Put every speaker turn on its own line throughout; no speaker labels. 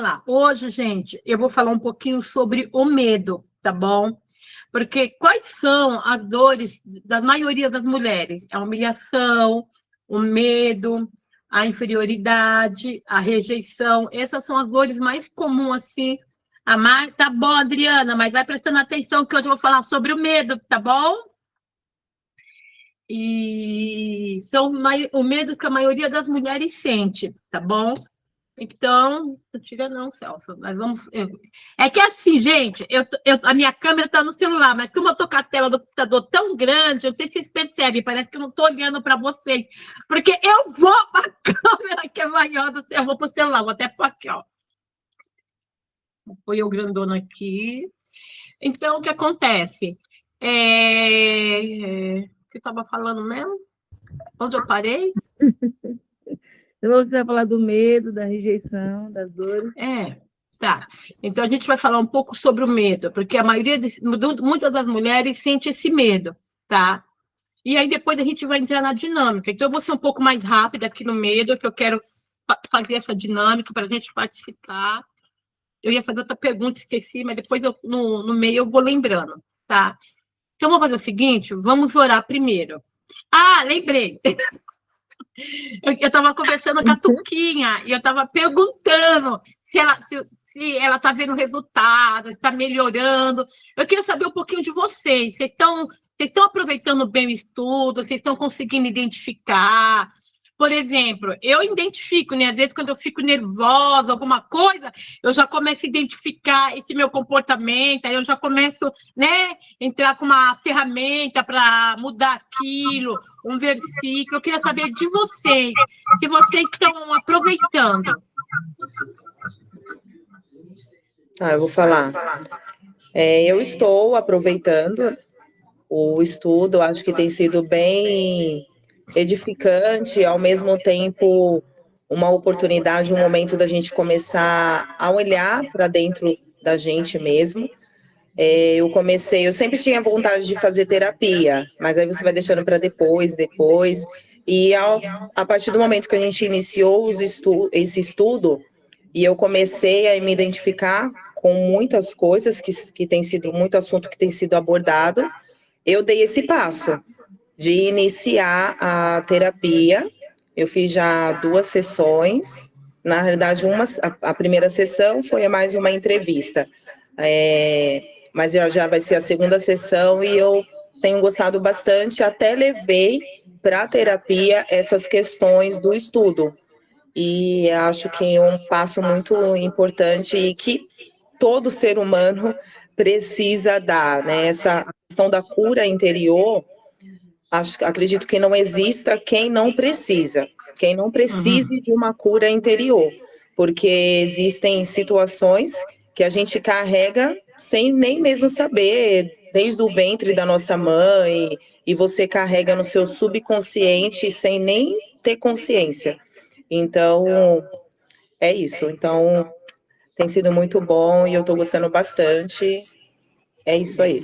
vamos lá. Hoje, gente, eu vou falar um pouquinho sobre o medo, tá bom? Porque quais são as dores da maioria das mulheres? É a humilhação, o medo, a inferioridade, a rejeição. Essas são as dores mais comuns, assim. Tá bom, Adriana, mas vai prestando atenção que hoje eu vou falar sobre o medo, tá bom? E são o medo que a maioria das mulheres sente, tá bom? Então, não tira não, Celso. Nós vamos. É que assim, gente, a minha câmera está no celular, mas como eu estou com a tela do computador tão grande, eu não sei se vocês percebem, parece que eu não estou olhando para vocês. Porque eu vou para a câmera que é maior do eu vou para o celular, vou até pôr aqui, ó. Põe o grandona aqui. Então, o que acontece? O que eu estava falando mesmo? Onde eu parei?
Você vai falar do medo, da rejeição, das dores.
Tá. Então, a gente vai falar um pouco sobre o medo, porque a maioria, muitas das mulheres sente esse medo, tá? E aí, depois a gente vai entrar na dinâmica. Então, eu vou ser um pouco mais rápida aqui no medo, que eu quero fazer essa dinâmica para a gente participar. Eu ia fazer outra pergunta, esqueci, mas depois no meio eu vou lembrando, tá? Então, vamos fazer o seguinte, vamos orar primeiro. Ah, lembrei. Eu estava conversando com a Tuquinha e eu estava perguntando se ela está vendo resultado, se está melhorando. Eu queria saber um pouquinho de vocês. Vocês estão aproveitando bem o estudo? Vocês estão conseguindo identificar? Por exemplo, eu identifico, né? Às vezes, quando eu fico nervosa, alguma coisa, eu já começo a identificar esse meu comportamento, aí eu já começo, né, entrar com uma ferramenta para mudar aquilo, um versículo. Eu queria saber de vocês, se vocês estão aproveitando.
Eu vou falar. Eu estou aproveitando o estudo, acho que tem sido bem edificante, ao mesmo tempo uma oportunidade, um momento da gente começar a olhar para dentro da gente mesmo. Eu sempre tinha vontade de fazer terapia, mas aí você vai deixando para depois, e a partir do momento que a gente iniciou esse estudo, e eu comecei a me identificar com muitas coisas que tem sido, muito assunto que tem sido abordado, eu dei esse passo de iniciar a terapia. Eu fiz já 2 sessões, na realidade a primeira sessão foi mais uma entrevista, mas já vai ser a segunda sessão e eu tenho gostado bastante, até levei para a terapia essas questões do estudo, e acho que é um passo muito importante e que todo ser humano precisa dar, né? Essa questão da cura interior, acredito que não exista quem não precise de uma cura interior, porque existem situações que a gente carrega sem nem mesmo saber, desde o ventre da nossa mãe, e você carrega no seu subconsciente sem nem ter consciência. Então, é isso. Então, tem sido muito bom e eu estou gostando bastante. É isso aí.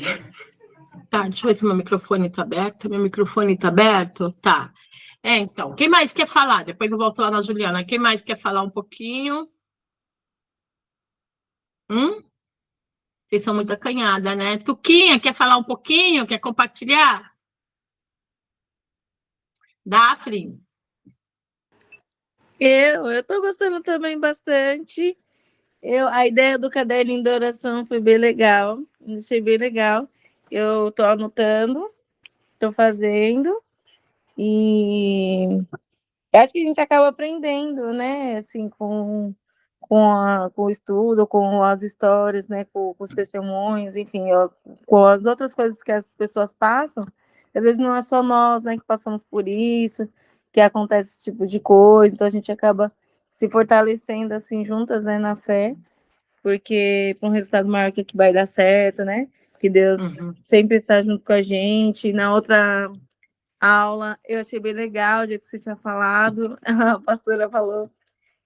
Tá, deixa eu ver se meu microfone está aberto. Meu microfone está aberto? Tá. Então, quem mais quer falar? Depois eu volto lá na Juliana. Quem mais quer falar um pouquinho? Vocês são muito acanhada, né? Tuquinha, quer falar um pouquinho? Quer compartilhar? Dafne?
Eu estou gostando também bastante. A ideia do caderninho da oração foi bem legal. Achei bem legal. Eu estou anotando, estou fazendo. E acho que a gente acaba aprendendo, né? Assim, com o estudo, com as histórias, né? Com os testemunhos, enfim, com as outras coisas que as pessoas passam. Às vezes não é só nós, né, que passamos por isso, que acontece esse tipo de coisa. Então a gente acaba se fortalecendo assim juntas, né, na fé, porque para um resultado maior que vai dar certo, né? Que Deus sempre está junto com a gente. Na outra aula, eu achei bem legal o jeito que você tinha falado. A pastora falou,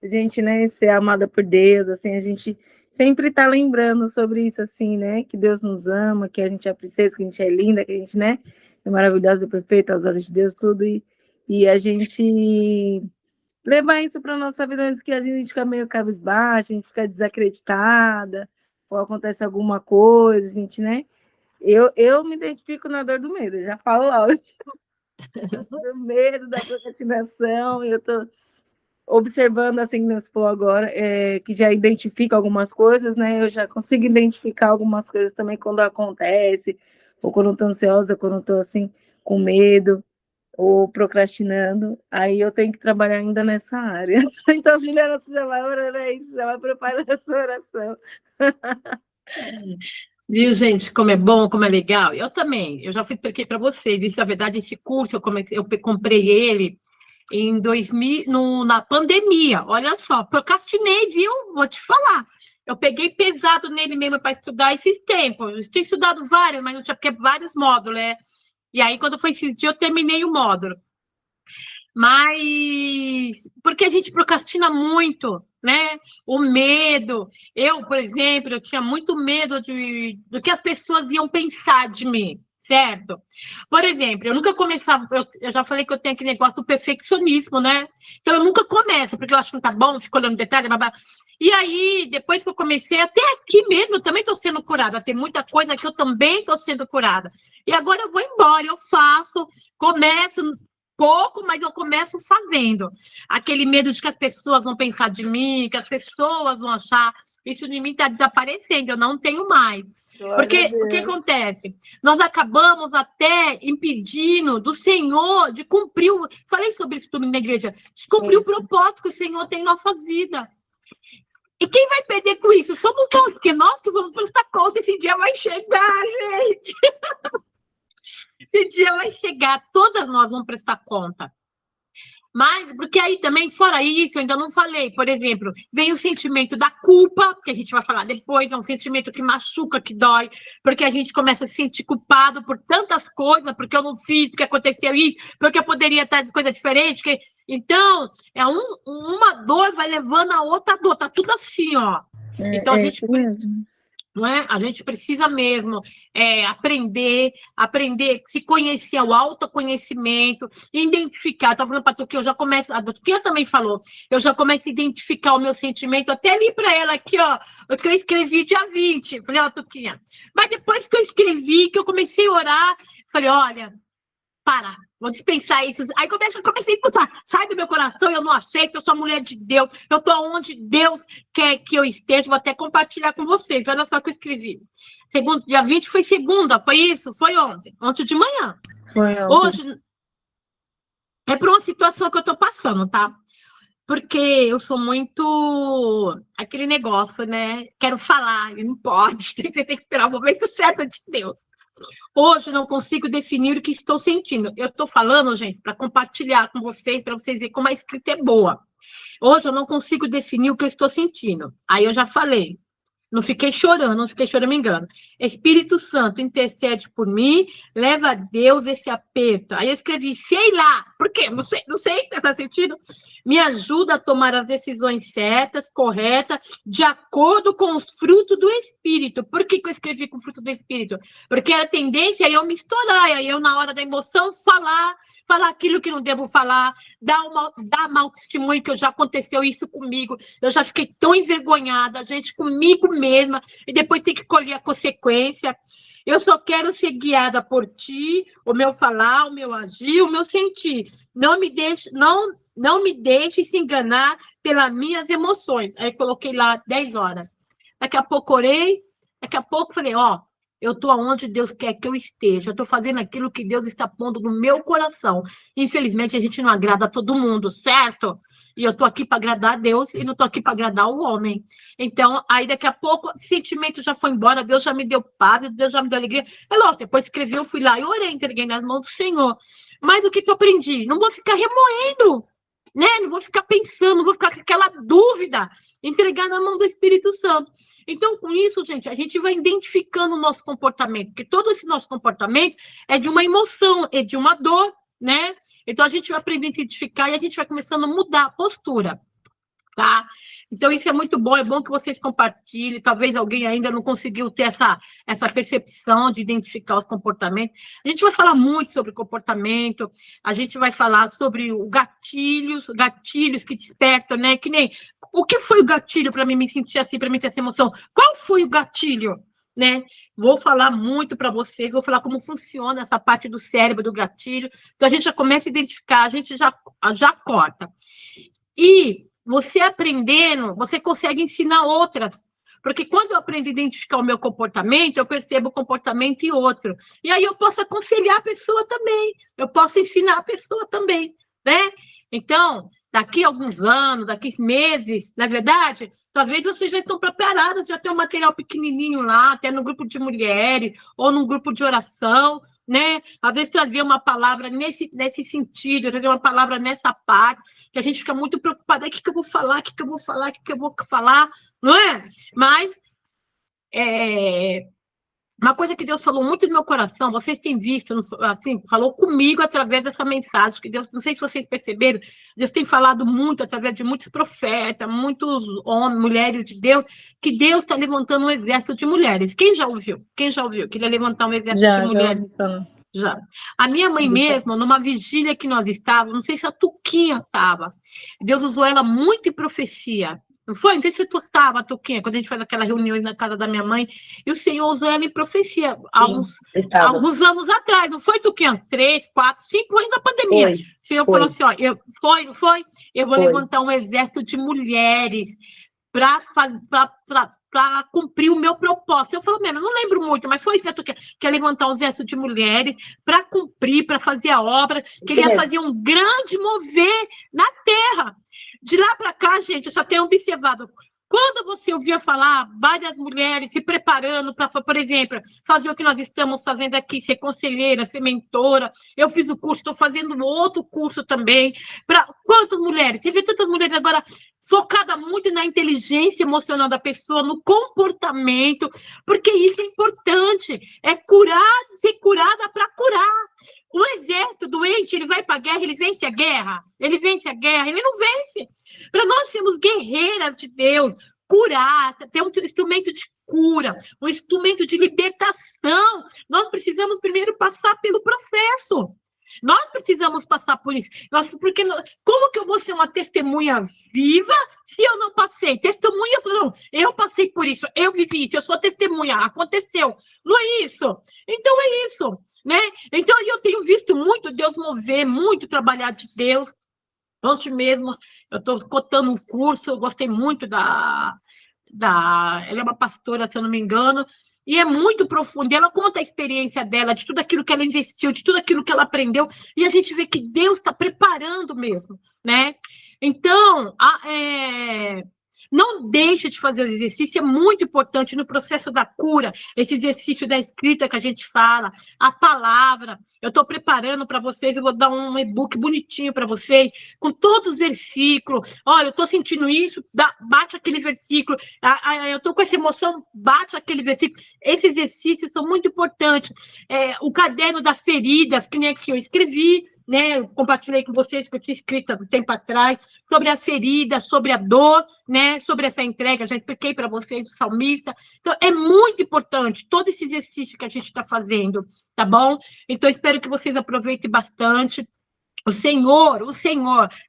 gente, né, ser amada por Deus, assim, a gente sempre tá lembrando sobre isso, assim, né, que Deus nos ama, que a gente é princesa, que a gente é linda, que a gente, né, é maravilhosa, é perfeita aos olhos de Deus, tudo, e a gente levar isso para a nossa vida antes que a gente fica meio cabisbaixa, a gente fica desacreditada, ou acontece alguma coisa, a gente, né? Eu me identifico na dor do medo, eu já falo lá, do medo, da procrastinação, e eu tô observando, assim, que você falou agora, que já identifica algumas coisas, né? Eu já consigo identificar algumas coisas também quando acontece, ou quando eu tô ansiosa, quando eu tô, assim, com medo, ou procrastinando, aí eu tenho que trabalhar ainda nessa área. Então, Juliana, você já vai orando aí, já vai preparando a sua oração.
Viu, gente, como é bom, como é legal? Eu também, eu já expliquei para você, disse a verdade, esse curso, eu comprei ele em 2000, na pandemia, olha só, procrastinei, viu? Vou te falar. Eu peguei pesado nele mesmo para estudar esses tempos. Eu tinha estudado vários, mas não tinha, porque vários módulos, né? E aí, quando foi esse dia, eu terminei o módulo. Mas porque a gente procrastina muito, né? O medo. Eu, por exemplo, eu tinha muito medo do que as pessoas iam pensar de mim, certo? Por exemplo, eu nunca começava, eu já falei que eu tenho aquele negócio do perfeccionismo, né? Então eu nunca começo, porque eu acho que não tá bom, fico olhando detalhe, babá. E aí, depois que eu comecei, até aqui mesmo, eu também estou sendo curada. Tem muita coisa que eu também estou sendo curada. E agora eu vou embora, eu faço, começo pouco, mas eu começo fazendo. Aquele medo de que as pessoas vão pensar de mim, que as pessoas vão achar, isso de mim está desaparecendo, eu não tenho mais. Porque o que acontece? Nós acabamos até impedindo do Senhor de cumprir, falei sobre isso tudo na igreja, de cumprir o propósito que o Senhor tem em nossa vida. E quem vai perder com isso? Somos nós, porque nós que vamos prestar conta, esse dia vai chegar, gente. Esse dia vai chegar, todas nós vamos prestar conta. Mas, porque aí também, fora isso, eu ainda não falei, por exemplo, vem o sentimento da culpa, que a gente vai falar depois, é um sentimento que machuca, que dói, porque a gente começa a se sentir culpado por tantas coisas, porque eu não fiz, porque aconteceu isso, porque eu poderia estar de coisa diferente. Então, uma dor vai levando a outra dor, tá tudo assim, ó. Então, a gente... Não é? A gente precisa mesmo aprender, se conhecer, o autoconhecimento, identificar. Estou falando para a Tuquinha, eu já começo, a Tuquinha também falou, eu já começo a identificar o meu sentimento, até li para ela aqui, ó, o que eu escrevi dia 20. Falei, ó, Tuquinha, mas depois que eu escrevi, que eu comecei a orar, falei, olha, para, vou dispensar isso. Aí comecei a escutar, sai do meu coração, eu não aceito, eu sou mulher de Deus, eu estou onde Deus quer que eu esteja, vou até compartilhar com vocês, olha só o que eu escrevi. Segundo, dia 20 foi segunda, foi isso? Foi ontem de manhã.
Foi ontem.
Hoje, é por uma situação que eu estou passando, tá? Porque eu sou muito aquele negócio, né? Quero falar, e não pode, tem que esperar o momento certo de Deus. Hoje eu não consigo definir o que estou sentindo. Eu estou falando, gente, para compartilhar com vocês, para vocês verem como a escrita é boa. Hoje eu não consigo definir o que eu estou sentindo. Aí eu já falei. Não fiquei chorando, me engano. Espírito Santo, intercede por mim, leva a Deus esse aperto. Aí eu escrevi, sei lá, por quê? Não sei, tá sentindo? Me ajuda a tomar as decisões certas, corretas, de acordo com os frutos do Espírito. Por que eu escrevi com o fruto do Espírito? Porque era tendência a eu me estourar, aí eu, na hora da emoção, falar aquilo que não devo falar, dar mau testemunho, que já aconteceu isso comigo, eu já fiquei tão envergonhada, gente, comigo mesma, e depois tem que colher a consequência. Eu só quero ser guiada por ti, o meu falar, o meu agir, o meu sentir. Não me deixe se enganar pelas minhas emoções. Aí coloquei lá 10 horas. Daqui a pouco orei, daqui a pouco falei, ó, eu estou onde Deus quer que eu esteja, eu estou fazendo aquilo que Deus está pondo no meu coração. Infelizmente, a gente não agrada a todo mundo, certo? E eu estou aqui para agradar a Deus e não estou aqui para agradar o homem. Então, aí daqui a pouco, o sentimento já foi embora, Deus já me deu paz, Deus já me deu alegria. É lógico, depois escrevi, eu fui lá e orei, entreguei nas mãos do Senhor. Mas o que eu aprendi? Não vou ficar remoendo, né? Não vou ficar pensando, não vou ficar com aquela dúvida, entregar na mão do Espírito Santo. Então, com isso, gente, a gente vai identificando o nosso comportamento, porque todo esse nosso comportamento é de uma emoção, é de uma dor, né? Então, a gente vai aprender a identificar e a gente vai começando a mudar a postura. tá? Então, isso é muito bom, é bom que vocês compartilhem. Talvez alguém ainda não conseguiu ter essa percepção de identificar os comportamentos. A gente vai falar muito sobre comportamento, a gente vai falar sobre o gatilhos que despertam, né? Que nem, o que foi o gatilho para mim me sentir assim, para mim ter essa emoção? Qual foi o gatilho? Né? Vou falar muito para vocês, vou falar como funciona essa parte do cérebro, do gatilho. Então, a gente já começa a identificar, a gente já corta. E você aprendendo, você consegue ensinar outras. Porque quando eu aprendo a identificar o meu comportamento, eu percebo o comportamento em outro. E aí eu posso aconselhar a pessoa também. Eu posso ensinar a pessoa também, né? Então, daqui a alguns anos, daqui a meses, na verdade, talvez vocês já estão preparadas, já tem um material pequenininho lá, até no grupo de mulheres, ou no grupo de oração, né? Às vezes trazer uma palavra nesse sentido, trazer uma palavra nessa parte, que a gente fica muito preocupada, o que eu vou falar, o que eu vou falar, o que eu vou falar, não é? Mas uma coisa que Deus falou muito no meu coração, vocês têm visto, assim, falou comigo através dessa mensagem, que Deus, não sei se vocês perceberam, Deus tem falado muito através de muitos profetas, muitos homens, mulheres de Deus, que Deus está levantando um exército de mulheres. Quem já ouviu? Quem já ouviu que ele ia levantar um exército de mulheres? Já. A minha mãe mesmo, numa vigília que nós estávamos, não sei se a Tuquinha estava, Deus usou ela muito em profecia. Não foi? Não sei se tu estava, Tuquinha, quando a gente faz aquelas reuniões na casa da minha mãe, e o Senhor usou ela em profecia, alguns anos atrás, não foi, Tuquinha? 3, 4, 5 anos da pandemia.
Foi,
O Senhor falou assim, ó, não foi? Eu vou levantar um exército de mulheres para cumprir o meu propósito. Eu falo mesmo, eu não lembro muito, mas foi isso que ia levantar um exército de mulheres para cumprir, para fazer a obra, que ele ia fazer um grande mover na terra. De lá para cá, gente, eu só tenho observado. Quando você ouvia falar várias mulheres se preparando para, por exemplo, fazer o que nós estamos fazendo aqui, ser conselheira, ser mentora, eu fiz o curso, estou fazendo outro curso também. Quantas mulheres? Você vê tantas mulheres agora focadas muito na inteligência emocional da pessoa, no comportamento, porque isso é importante. É ser curada para curar. O exército doente, ele vai para a guerra, ele vence a guerra, ele não vence. Para nós sermos guerreiras de Deus, curar, ter um instrumento de cura, um instrumento de libertação, nós precisamos primeiro passar pelo processo. Nós precisamos passar por isso. Porque como que eu vou ser uma testemunha viva se eu não passei? Testemunha, não, eu passei por isso, eu vivi isso, eu sou testemunha, aconteceu. Não é isso? Então é isso, né? Então eu tenho visto muito Deus mover, muito trabalhar de Deus. Ontem mesmo, eu estou cotando um curso, eu gostei muito ela é uma pastora, se eu não me engano, e é muito profundo. Ela conta a experiência dela, de tudo aquilo que ela investiu, de tudo aquilo que ela aprendeu, e a gente vê que Deus está preparando mesmo, né? Então, não deixe de fazer o exercício, é muito importante no processo da cura, esse exercício da escrita que a gente fala, a palavra. Eu estou preparando para vocês, eu vou dar um e-book bonitinho para vocês, com todos os versículos. Olha, eu estou sentindo isso, bate aquele versículo. Eu estou com essa emoção, bate aquele versículo. Esses exercícios são muito importantes. O caderno das feridas, que nem aqui eu escrevi, né? Eu compartilhei com vocês que eu tinha escrito há um tempo atrás, sobre as feridas, sobre a dor, né? Sobre essa entrega, já expliquei para vocês do salmista. Então, é muito importante todo esse exercício que a gente está fazendo, tá bom? Então, espero que vocês aproveitem bastante. O Senhor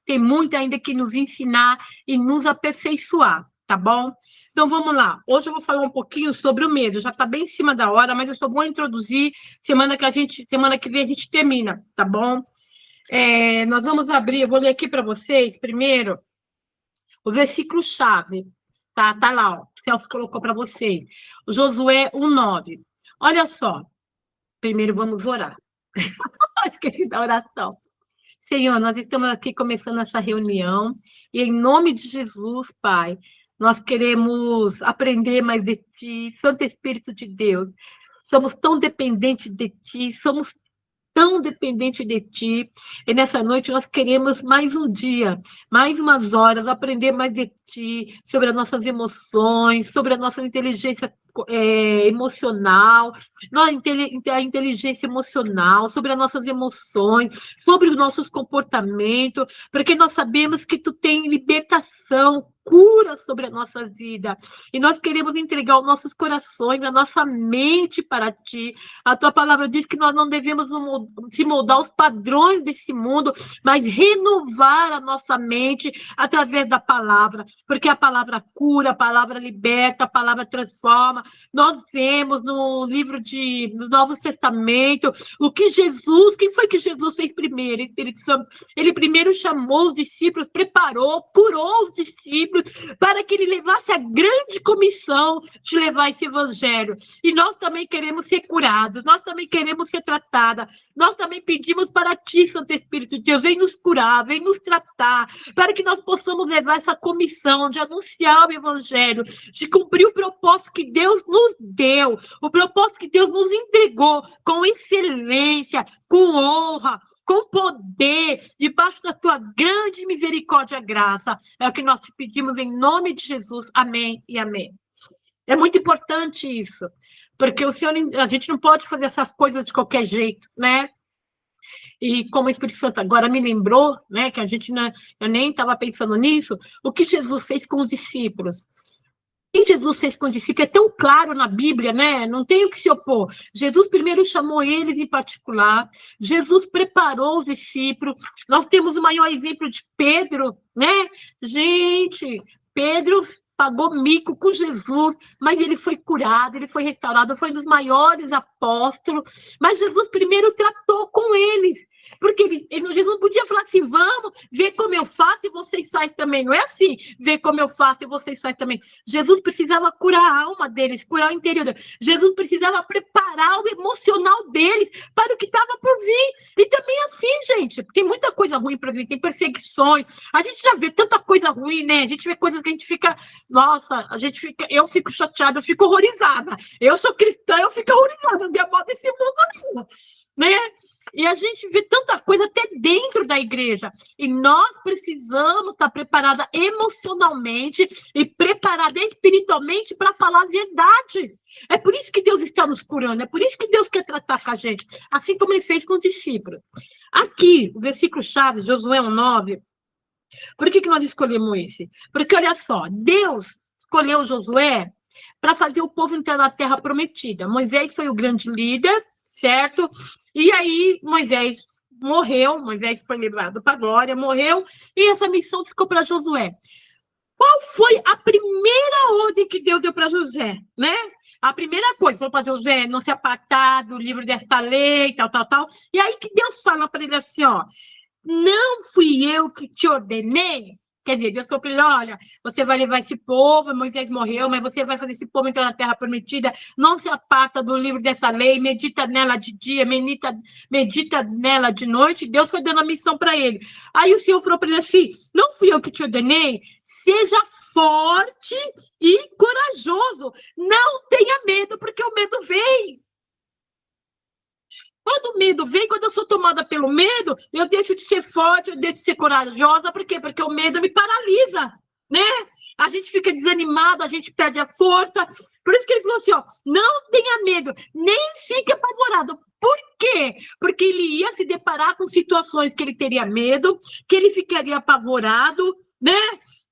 tem muito ainda que nos ensinar e nos aperfeiçoar, tá bom? Então, vamos lá. Hoje eu vou falar um pouquinho sobre o medo. Já está bem em cima da hora, mas eu só vou introduzir. Semana que vem a gente termina, tá bom? Nós vamos abrir, eu vou ler aqui para vocês, primeiro, o versículo-chave, tá lá, ó, o Celso colocou para vocês, o Josué 1:9. Olha só, primeiro vamos orar. Esqueci da oração. Senhor, nós estamos aqui começando essa reunião, e em nome de Jesus, Pai, nós queremos aprender mais de Ti, Santo Espírito de Deus, somos tão dependentes de Ti, somos tão dependente de Ti, e nessa noite nós queremos mais um dia, mais umas horas, aprender mais de Ti, sobre as nossas emoções, sobre a nossa inteligência emocional, a inteligência emocional, sobre as nossas emoções, sobre os nossos comportamentos, porque nós sabemos que Tu tem libertação cura sobre a nossa vida. E nós queremos entregar os nossos corações, a nossa mente para ti. A tua palavra diz que nós não devemos se moldar aos padrões desse mundo, mas renovar a nossa mente através da palavra, porque a palavra cura, a palavra liberta, a palavra transforma. Nós vemos no livro do Novo Testamento quem foi que Jesus fez primeiro, Espírito Santo? Ele primeiro chamou os discípulos, preparou, curou os discípulos para que ele levasse a grande comissão de levar esse evangelho. E nós também queremos ser curados, nós também queremos ser tratadas, nós também pedimos para ti, Santo Espírito de Deus, vem nos curar, vem nos tratar, para que nós possamos levar essa comissão de anunciar o evangelho, de cumprir o propósito que Deus nos deu, o propósito que Deus nos entregou com excelência, com honra, com poder, debaixo da tua grande misericórdia e graça. É o que nós te pedimos em nome de Jesus. Amém e amém. É muito importante isso, porque a gente não pode fazer essas coisas de qualquer jeito, né? E como o Espírito Santo agora me lembrou, né, que eu nem estava pensando nisso, o que Jesus fez com os discípulos. O que Jesus fez com os discípulos é tão claro na Bíblia, né? Não tem o que se opor. Jesus primeiro chamou eles em particular, Jesus preparou os discípulos. Nós temos o maior exemplo de Pedro, né? Gente, Pedro pagou mico com Jesus, mas ele foi curado, ele foi restaurado, foi um dos maiores apóstolos. Mas Jesus primeiro tratou com eles, porque Jesus não podia falar assim, vamos ver como eu faço e vocês fazem também. Não é assim, ver como eu faço e vocês fazem também. Jesus precisava curar a alma deles, curar o interior deles. Jesus precisava preparar o emocional deles para o que estava por vir. E também assim, gente, tem muita coisa ruim para vir, tem perseguições. A gente já vê tanta coisa ruim, né? A gente vê coisas que a gente fica, nossa, eu fico chateada, eu fico horrorizada. Eu sou cristã, eu fico horrorizada, minha moda desse mundo, né? E a gente vê tanta coisa até dentro da igreja. E nós precisamos estar preparada emocionalmente e preparada espiritualmente para falar a verdade. É por isso que Deus está nos curando, é por isso que Deus quer tratar com a gente, assim como ele fez com os discípulos. Aqui, o versículo-chave, Josué 1:9. Por que nós escolhemos esse? Porque, olha só, Deus escolheu Josué para fazer o povo entrar na terra prometida. Moisés foi o grande líder, certo? E aí Moisés morreu, Moisés foi levado para a glória, morreu, e essa missão ficou para Josué. Qual foi a primeira ordem que Deus deu para Josué, né? A primeira coisa, falou para Josué, não se apartar do livro desta lei, tal. E aí que Deus fala para ele assim, ó, não fui eu que te ordenei? Quer dizer, Deus falou para ele, olha, você vai levar esse povo, Moisés morreu, mas você vai fazer esse povo entrar na terra prometida, não se aparta do livro dessa lei, medita nela de dia, medita nela de noite. Deus foi dando a missão para ele. Aí o Senhor falou para ele assim, não fui eu que te ordenei? Seja forte e corajoso, não tenha medo, porque o medo vem. Quando o medo vem, quando eu sou tomada pelo medo, eu deixo de ser forte, eu deixo de ser corajosa. Por quê? Porque o medo me paralisa, né? A gente fica desanimado, a gente perde a força. Por isso que ele falou assim, ó, não tenha medo, nem fique apavorado. Por quê? Porque ele ia se deparar com situações que ele teria medo, que ele ficaria apavorado, né?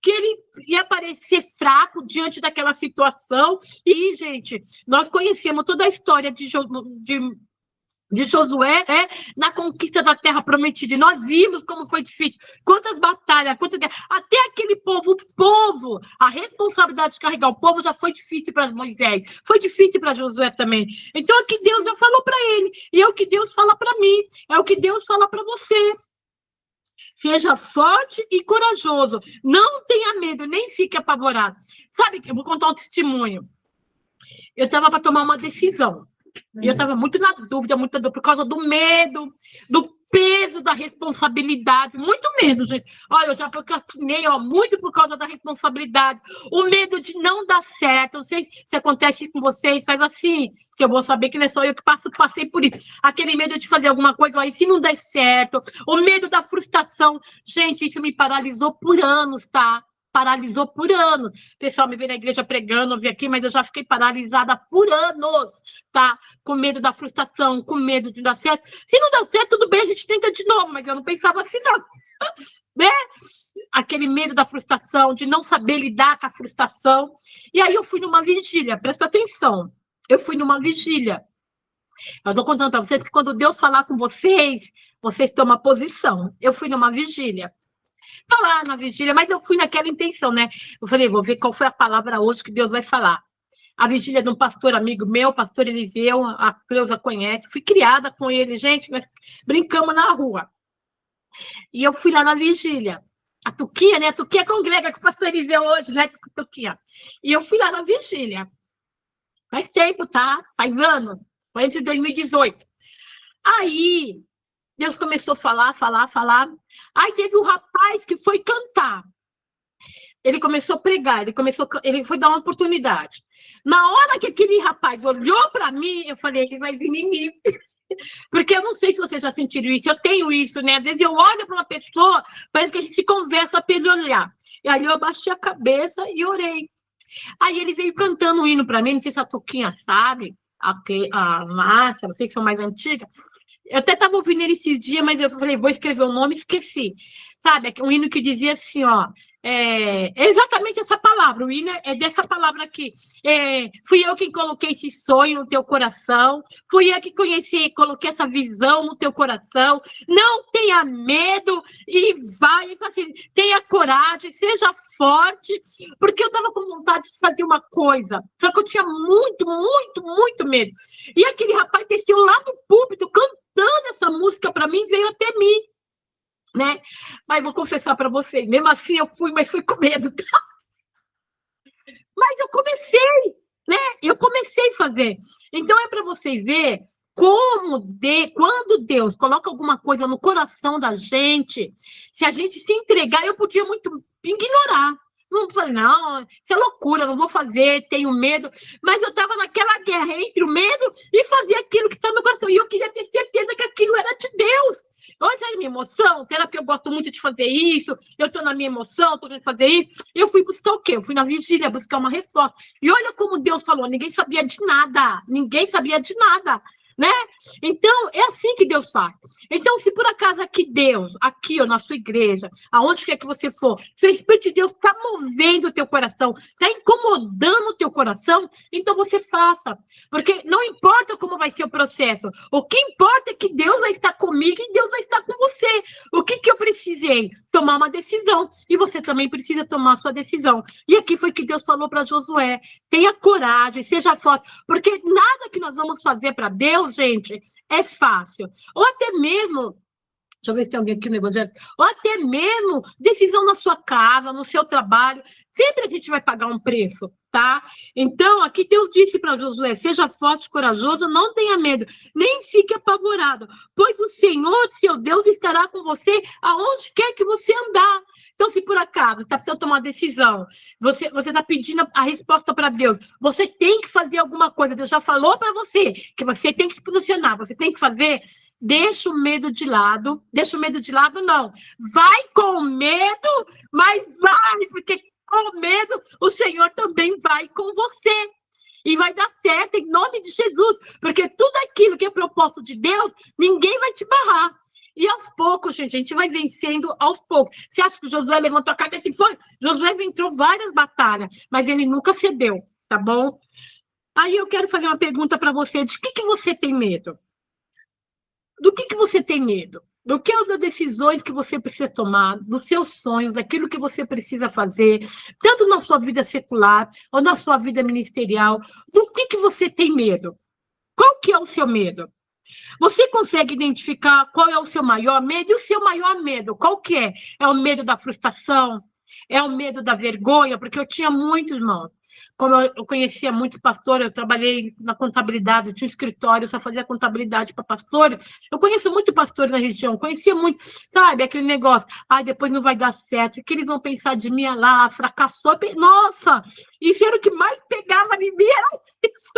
Que ele ia parecer fraco diante daquela situação. E, gente, nós conhecemos toda a história de Josué, na conquista da terra prometida. E nós vimos como foi difícil. Quantas batalhas, até aquele povo, a responsabilidade de carregar o povo já foi difícil para Moisés. Foi difícil para Josué também. Então é o que Deus já falou para ele. E é o que Deus fala para mim. É o que Deus fala para você. Seja forte e corajoso. Não tenha medo, nem fique apavorado. Sabe, eu vou contar um testemunho. Eu estava para tomar uma decisão. E eu estava muito na dúvida, por causa do medo, do peso da responsabilidade. Muito medo, gente. Olha, eu já procrastinei, muito por causa da responsabilidade. O medo de não dar certo. Não sei se acontece com vocês, faz assim, que eu vou saber que não é só eu que passei por isso. Aquele medo de fazer alguma coisa, aí se não der certo. O medo da frustração. Gente, isso me paralisou por anos, tá? Paralisou por anos. O pessoal me vê na igreja pregando, eu vi aqui, mas eu já fiquei paralisada por anos, tá? Com medo da frustração, com medo de dar certo. Se não dá certo, tudo bem, a gente tenta de novo, mas eu não pensava assim, não. Né? aquele medo da frustração, de não saber lidar com a frustração. E aí eu fui numa vigília, presta atenção. Eu fui numa vigília. Eu estou contando para vocês que quando Deus falar com vocês, vocês tomam posição. Eu fui numa vigília. Estou lá na vigília, mas eu fui naquela intenção, né? Eu falei, vou ver qual foi a palavra hoje que Deus vai falar. A vigília de um pastor amigo meu, pastor Eliseu, a Cleusa conhece. Fui criada com ele, gente, nós brincamos na rua. E eu fui lá na vigília. A Tuquinha, né? A Tuquinha congrega com o pastor Eliseu hoje, né? Tuquinha. E eu fui lá na vigília. Faz tempo, tá? Faz anos. Foi antes de 2018. Aí, Deus começou a falar. Aí teve um rapaz que foi cantar. Ele começou a pregar, ele foi dar uma oportunidade. Na hora que aquele rapaz olhou para mim, eu falei, ele vai vir em mim. Porque eu não sei se vocês já sentiram isso, eu tenho isso, né? Às vezes eu olho para uma pessoa, parece que a gente se conversa para ele olhar. E aí eu abaixei a cabeça e orei. Aí ele veio cantando um hino para mim, não sei se a Tuquinha sabe, a Márcia, vocês que são mais antigas. Eu até estava ouvindo ele esses dias, mas eu falei, vou escrever o nome e esqueci. Sabe, um hino que dizia assim, ó, é exatamente essa palavra, o hino é dessa palavra aqui. Fui eu quem coloquei esse sonho no teu coração, fui eu que coloquei essa visão no teu coração. Não tenha medo e vai, assim, tenha coragem, seja forte, porque eu estava com vontade de fazer uma coisa, só que eu tinha muito medo. E aquele rapaz desceu lá no púlpito, cantando essa música para mim, veio até mim. Né? Mas vou confessar para vocês, mesmo assim eu fui, mas fui com medo, tá? Mas eu comecei, né? Eu comecei a fazer. Então é para vocês verem quando Deus coloca alguma coisa no coração da gente, se a gente se entregar, eu podia muito ignorar. Não falei, não, isso é loucura, não vou fazer, tenho medo. Mas eu estava naquela guerra entre o medo e fazer aquilo que está no meu coração. E eu queria ter certeza que aquilo era de Deus. Hoje é a minha emoção, terapia, eu gosto muito de fazer isso, eu estou na minha emoção, estou querendo fazer isso. Eu fui buscar o quê? Eu fui na vigília buscar uma resposta. E olha como Deus falou, ninguém sabia de nada, né? Então, é assim que Deus faz. Então, se por acaso aqui, ó, na sua igreja, aonde quer que você for, se o Espírito de Deus está movendo o teu coração, está incomodando o teu coração, então você faça. Porque não importa como vai ser o processo, o que importa é que Deus vai estar comigo e Deus vai estar com você. O que eu precisei? Tomar uma decisão. E você também precisa tomar a sua decisão. E aqui foi que Deus falou para Josué, tenha coragem, seja forte, porque nada que nós vamos fazer para Deus, gente, é fácil. Ou até mesmo, deixa eu ver se tem alguém aqui no Evangelho, ou até mesmo decisão na sua casa, no seu trabalho, sempre a gente vai pagar um preço, tá? Então, aqui Deus disse para Josué, seja forte e corajoso, não tenha medo, nem fique apavorado, pois o Senhor, seu Deus, estará com você aonde quer que você andar. Então, se por acaso está precisando tomar uma decisão, você está pedindo a resposta para Deus, você tem que fazer alguma coisa, Deus já falou para você que você tem que se posicionar, você tem que fazer, deixa o medo de lado, não, vai com medo, mas vai, porque com medo o Senhor também vai com você. E vai dar certo em nome de Jesus, porque tudo aquilo que é proposto de Deus, ninguém vai te barrar. E aos poucos, gente, a gente vai vencendo aos poucos. Você acha que o Josué levantou a cabeça e foi? Josué entrou várias batalhas, mas ele nunca cedeu, tá bom? Aí eu quero fazer uma pergunta para você, de que você tem medo? Do que você tem medo? Do que as decisões que você precisa tomar, dos seus sonhos, daquilo que você precisa fazer, tanto na sua vida secular ou na sua vida ministerial, do que você tem medo? Qual que é o seu medo? Você consegue identificar qual é o seu maior medo? E o seu maior medo, qual que é? É o medo da frustração? É o medo da vergonha? Porque eu tinha muito, irmão. Como eu conhecia muito pastor, eu trabalhei na contabilidade, eu tinha um escritório, eu só fazia contabilidade para pastores. Eu conheço muito pastores na região, conhecia muito, sabe, aquele negócio, depois não vai dar certo, o que eles vão pensar de mim lá, fracassou. Nossa, isso era o que mais pegava em mim, era isso,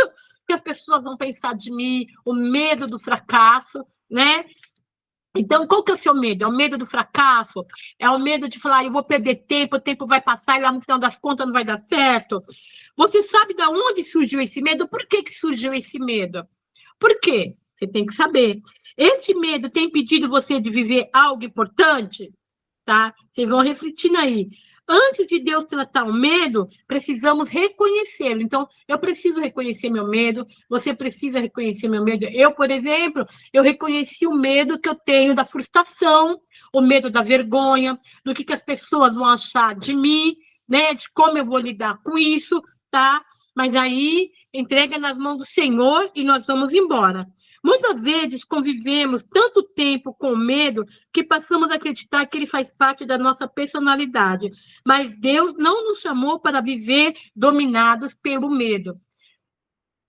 que as pessoas vão pensar de mim, o medo do fracasso, né? Então, qual que é o seu medo? É o medo do fracasso? É o medo de falar, eu vou perder tempo, o tempo vai passar e lá no final das contas não vai dar certo? Você sabe de onde surgiu esse medo? Por que surgiu esse medo? Por quê? Você tem que saber. Esse medo tem impedido você de viver algo importante? tá? Vocês vão refletindo aí. Antes de Deus tratar o medo, precisamos reconhecê-lo. Então, eu preciso reconhecer meu medo, você precisa reconhecer meu medo. Eu, por exemplo, eu reconheci o medo que eu tenho da frustração, o medo da vergonha, do que as pessoas vão achar de mim, né? De como eu vou lidar com isso, tá? Mas aí, entrega nas mãos do Senhor e nós vamos embora. Muitas vezes convivemos tanto tempo com medo que passamos a acreditar que ele faz parte da nossa personalidade. Mas Deus não nos chamou para viver dominados pelo medo.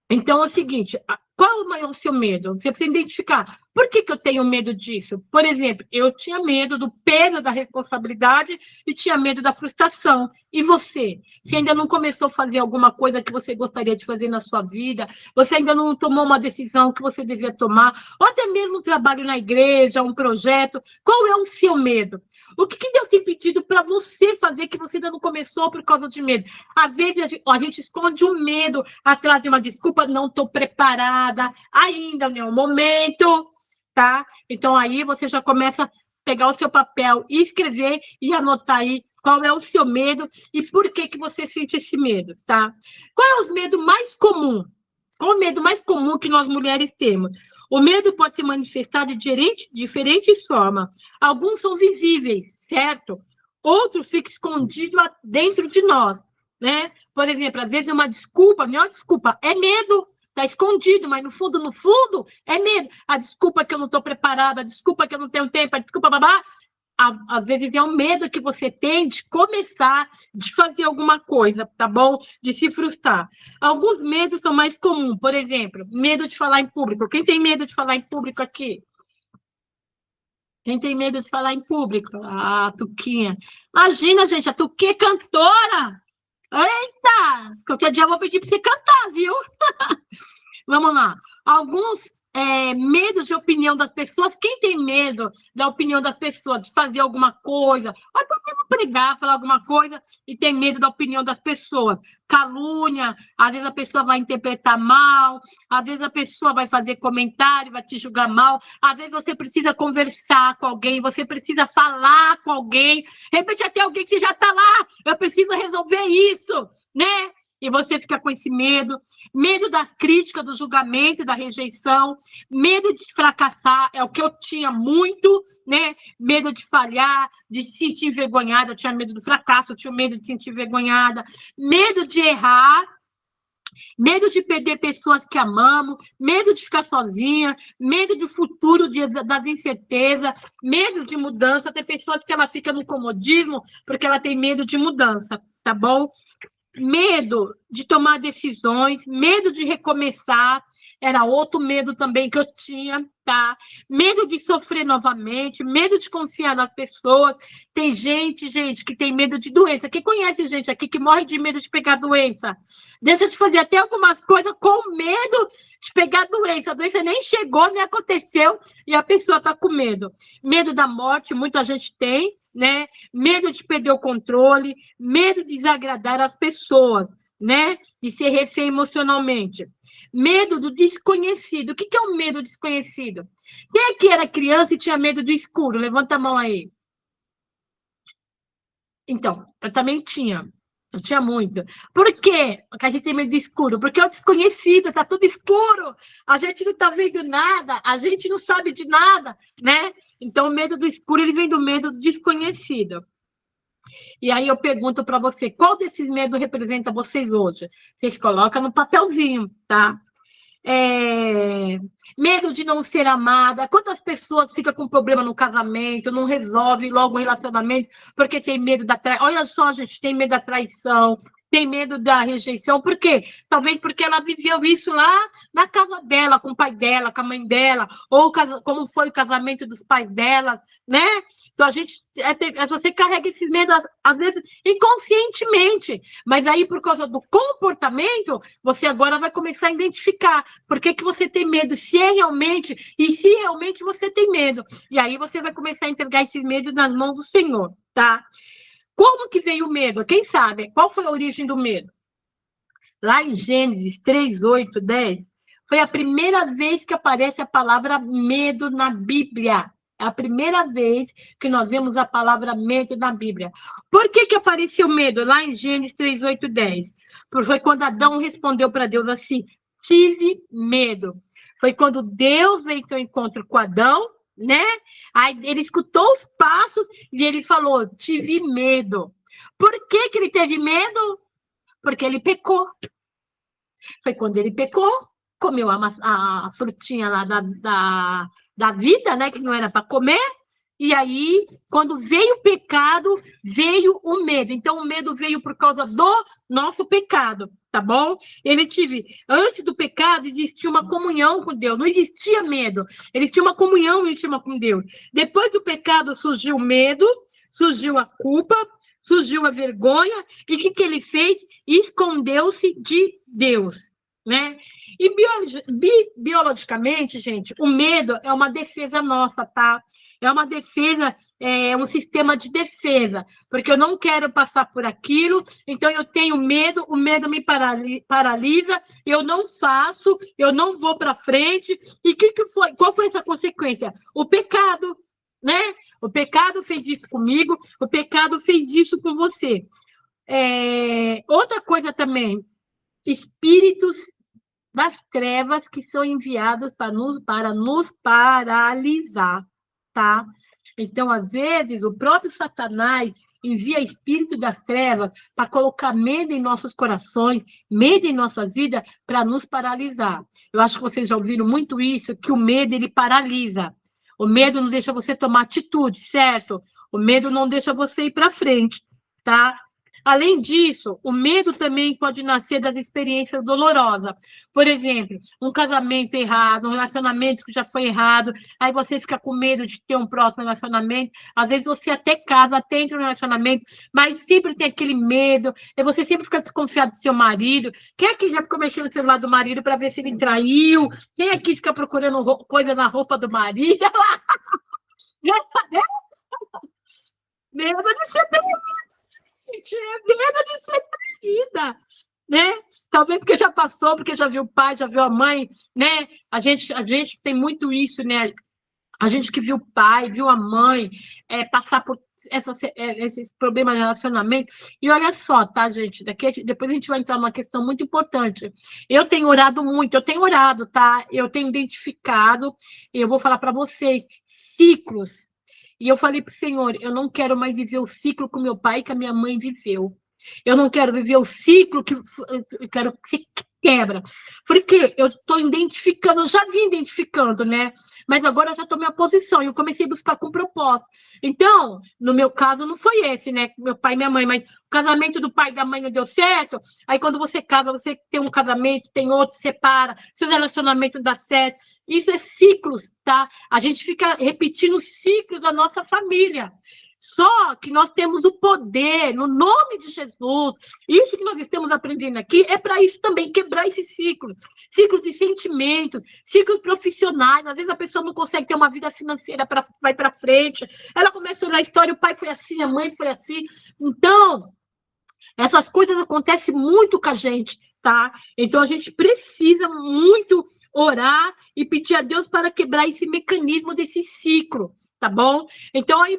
Então é o seguinte, qual é o seu medo? Você precisa identificar. Por que eu tenho medo disso? Por exemplo, eu tinha medo do peso da responsabilidade e tinha medo da frustração. E você? Você ainda não começou a fazer alguma coisa que você gostaria de fazer na sua vida? Você ainda não tomou uma decisão que você devia tomar? Ou até mesmo um trabalho na igreja, um projeto? Qual é o seu medo? O que Deus tem pedido para você fazer que você ainda não começou por causa de medo? Às vezes a gente esconde um medo atrás de uma desculpa, não estou preparada, ainda não é o momento, tá? Então aí você já começa a pegar o seu papel e escrever e anotar aí qual é o seu medo e por que você sente esse medo, tá? Qual é o medo mais comum? Qual é o medo mais comum que nós mulheres temos? O medo pode se manifestar de diferentes formas. Alguns são visíveis, certo? Outros ficam escondidos dentro de nós, né? Por exemplo, às vezes é uma desculpa, a melhor desculpa é medo, está escondido, mas no fundo, é medo. A desculpa que eu não estou preparada, a desculpa que eu não tenho tempo, a desculpa, babá. Às vezes é um medo que você tem de começar, de fazer alguma coisa, tá bom? De se frustrar. Alguns medos são mais comuns, por exemplo, medo de falar em público. Quem tem medo de falar em público aqui? Quem tem medo de falar em público? Ah, Tuquinha. Imagina, gente, a Tuquinha é cantora. Eita! Qualquer dia eu vou pedir para você cantar, viu? Vamos lá. Alguns medos de opinião das pessoas. Quem tem medo da opinião das pessoas, de fazer alguma coisa, ou até mesmo pregar, falar alguma coisa, e tem medo da opinião das pessoas. Calúnia, às vezes a pessoa vai interpretar mal, às vezes a pessoa vai fazer comentário, vai te julgar mal, às vezes você precisa conversar com alguém, você precisa falar com alguém, de repente até alguém que já está lá, eu preciso resolver isso, né? E você fica com esse medo das críticas, do julgamento, da rejeição, medo de fracassar, é o que eu tinha muito, né? Medo de falhar, de se sentir envergonhada, eu tinha medo do fracasso, eu tinha medo de se sentir envergonhada, medo de errar, medo de perder pessoas que amamos, medo de ficar sozinha, medo do futuro, das incertezas, medo de mudança. Tem pessoas que ela fica no comodismo porque ela tem medo de mudança, tá bom? Medo de tomar decisões, medo de recomeçar, era outro medo também que eu tinha, tá? Medo de sofrer novamente, medo de confiar nas pessoas. Tem gente, que tem medo de doença. Quem conhece gente aqui que morre de medo de pegar doença? Deixa de fazer até algumas coisas com medo de pegar doença. A doença nem chegou, nem aconteceu, e a pessoa está com medo. Medo da morte, muita gente tem, né? Medo de perder o controle, medo de desagradar as pessoas, né? De ser refém emocionalmente. Medo do desconhecido. O que é o medo desconhecido? Quem aqui era criança e tinha medo do escuro? Levanta a mão aí. Então, eu também tinha. Eu tinha muito. Por quê que a gente tem medo do escuro? Porque é o desconhecido, está tudo escuro. A gente não está vendo nada, a gente não sabe de nada, né? Então, o medo do escuro, ele vem do medo do desconhecido. E aí eu pergunto para você, qual desses medos representa vocês hoje? Vocês colocam no papelzinho, tá? Medo de não ser amada. Quantas pessoas ficam com problema no casamento, não resolve logo o relacionamento porque tem medo da traição? Olha só, gente, tem medo da traição, tem medo da rejeição. Por quê? Talvez porque ela viveu isso lá na casa dela, com o pai dela, com a mãe dela, ou como foi o casamento dos pais dela, né? Então, você carrega esses medos, às vezes, inconscientemente. Mas aí, por causa do comportamento, você agora vai começar a identificar por que você tem medo, se realmente você tem medo. E aí, você vai começar a entregar esses medos nas mãos do Senhor, tá? Como que veio o medo? Quem sabe? Qual foi a origem do medo? Lá em Gênesis 3, 8, 10, foi a primeira vez que aparece a palavra medo na Bíblia. É a primeira vez que nós vemos a palavra medo na Bíblia. Por que apareceu medo? Lá em Gênesis 3, 8, 10. Foi quando Adão respondeu para Deus assim, tive medo. Foi quando Deus veio ao encontro com Adão, né? Aí ele escutou os passos e ele falou, tive medo. Por que ele teve medo? Porque ele pecou. Foi quando ele pecou, comeu a frutinha lá da vida, né? Que não era para comer. E aí, quando veio o pecado, veio o medo. Então, o medo veio por causa do nosso pecado, tá bom? Antes do pecado, existia uma comunhão com Deus. Não existia medo. Eles tinham uma comunhão íntima com Deus. Depois do pecado, surgiu o medo, surgiu a culpa, surgiu a vergonha. E o que ele fez? Escondeu-se de Deus, né? E biologicamente, gente, o medo é uma defesa nossa, tá? É uma defesa, é um sistema de defesa, porque eu não quero passar por aquilo, então eu tenho medo, o medo me paralisa, eu não faço, eu não vou para frente. E qual foi essa consequência? O pecado, né? O pecado fez isso comigo, o pecado fez isso com você. Outra coisa também, espíritos das trevas que são enviados para nos paralisar, tá? Então, às vezes, o próprio Satanás envia espírito das trevas para colocar medo em nossos corações, medo em nossas vidas, para nos paralisar. Eu acho que vocês já ouviram muito isso, que o medo, ele paralisa. O medo não deixa você tomar atitude, certo? O medo não deixa você ir para frente, tá? Além disso, o medo também pode nascer das experiências dolorosas. Por exemplo, um casamento errado, um relacionamento que já foi errado, aí você fica com medo de ter um próximo relacionamento. Às vezes você até casa, até entra no relacionamento, mas sempre tem aquele medo, e você sempre fica desconfiado do seu marido. Quem aqui já ficou mexendo no celular do marido para ver se ele traiu? Quem aqui fica procurando coisa na roupa do marido? Medo de ser medo de ser traída, né? Talvez porque já passou, porque já viu o pai, já viu a mãe, né? A gente tem muito isso, né? A gente que viu o pai, viu a mãe, passar por esses problemas de relacionamento. E olha só, tá, gente? Depois a gente vai entrar numa questão muito importante. Eu tenho orado muito, tá? Eu tenho identificado, e eu vou falar para vocês, ciclos. E eu falei para o Senhor, eu não quero mais viver o ciclo que meu pai e que a minha mãe viveu. Eu não quero viver o ciclo que eu quero que se quebra. Porque eu estou identificando, eu já vim identificando, né? Mas agora eu já tomei a posição e eu comecei a buscar com propósito. Então, no meu caso, não foi esse, né? Meu pai e minha mãe, mas o casamento do pai e da mãe não deu certo. Aí, quando você casa, você tem um casamento, tem outro, separa, seu relacionamento dá certo. Isso é ciclos, tá? A gente fica repetindo ciclos da nossa família. Só que nós temos o poder, no nome de Jesus. Isso que nós estamos aprendendo aqui é para isso também, quebrar esses ciclos. Ciclos de sentimentos, ciclos profissionais. Às vezes a pessoa não consegue ter uma vida financeira, vai para frente. Ela começa a olhar a história, o pai foi assim, a mãe foi assim. Então, essas coisas acontecem muito com a gente, tá? Então, a gente precisa muito orar e pedir a Deus para quebrar esse mecanismo desse ciclo, tá bom? Então, aí,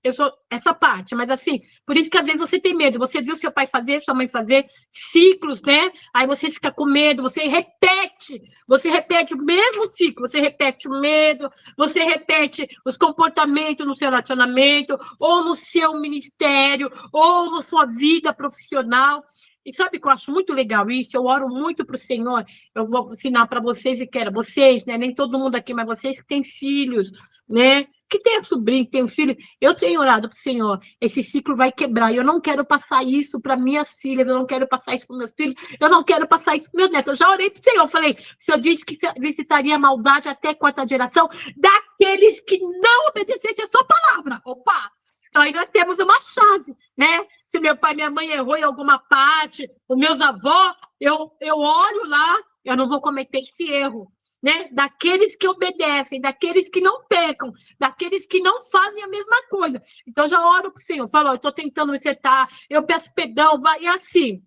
eu sou essa parte, mas assim, por isso que às vezes você tem medo, você viu seu pai fazer, sua mãe fazer, ciclos, né? Aí você fica com medo, você repete o mesmo ciclo, você repete o medo, você repete os comportamentos no seu relacionamento, ou no seu ministério, ou na sua vida profissional. E sabe que eu acho muito legal isso? Eu oro muito para o Senhor. Eu vou ensinar para vocês, e quero vocês, né? Nem todo mundo aqui, mas vocês que têm filhos, né? Que tem sobrinho, que tem um filho. Eu tenho orado para o Senhor. Esse ciclo vai quebrar. Eu não quero passar isso para minhas filhas. Eu não quero passar isso para meus filhos. Eu não quero passar isso para meus netos. Eu já orei para o Senhor. Eu falei, o Senhor disse que visitaria a maldade até a 4ª geração daqueles que não obedecessem a sua palavra. Opa! Então, aí nós temos uma chave, né? Se meu pai e minha mãe errou em alguma parte, os meus avós, eu olho lá, eu não vou cometer esse erro, né? Daqueles que obedecem, daqueles que não pecam, daqueles que não fazem a mesma coisa. Então, eu já oro para o Senhor, falo, eu estou tentando me acertar, eu peço perdão, vai, e assim.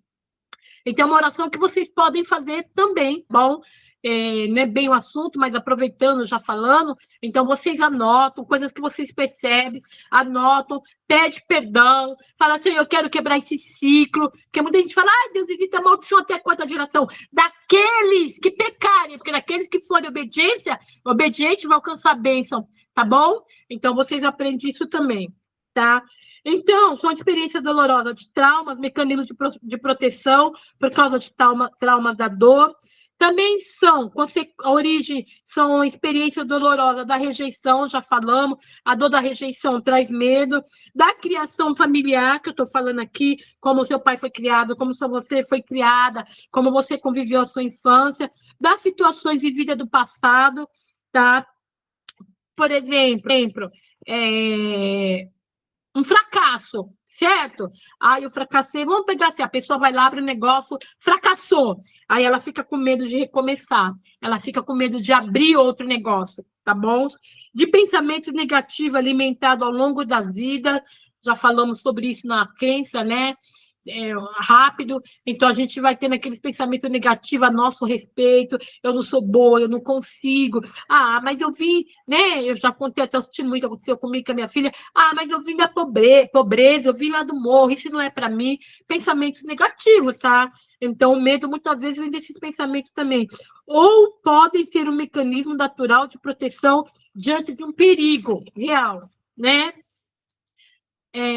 Então, é uma oração que vocês podem fazer também, bom? não é bem o assunto, mas aproveitando, já falando, então vocês anotam, coisas que vocês percebem, anotam, pede perdão, fala assim, eu quero quebrar esse ciclo, porque muita gente fala, ai, Deus evita a maldição até a 4ª geração, daqueles que pecarem, porque daqueles que forem obediente vai alcançar a bênção, tá bom? Então, vocês aprendem isso também, tá? Então, são experiências dolorosas de traumas, mecanismos de proteção por causa de trauma da dor. Também a origem são experiências dolorosas da rejeição, já falamos, a dor da rejeição traz medo, da criação familiar, que eu estou falando aqui, como o seu pai foi criado, como você foi criada, como você conviveu a sua infância, das situações vividas do passado, tá? Por exemplo, um fracasso, certo? Aí eu fracassei, vamos pegar assim, a pessoa vai lá, abre o negócio, fracassou. Aí ela fica com medo de recomeçar, ela fica com medo de abrir outro negócio, tá bom? De pensamentos negativos alimentados ao longo da vida, já falamos sobre isso na crença, né? Rápido, então a gente vai tendo aqueles pensamentos negativos a nosso respeito, eu não sou boa, eu não consigo, mas eu vim, né, eu já contei até o testemunho que aconteceu comigo com a minha filha, mas eu vim da pobreza, eu vim lá do morro, isso não é para mim, pensamentos negativos, tá? Então o medo muitas vezes vem desses pensamentos também, ou podem ser um mecanismo natural de proteção diante de um perigo real, né?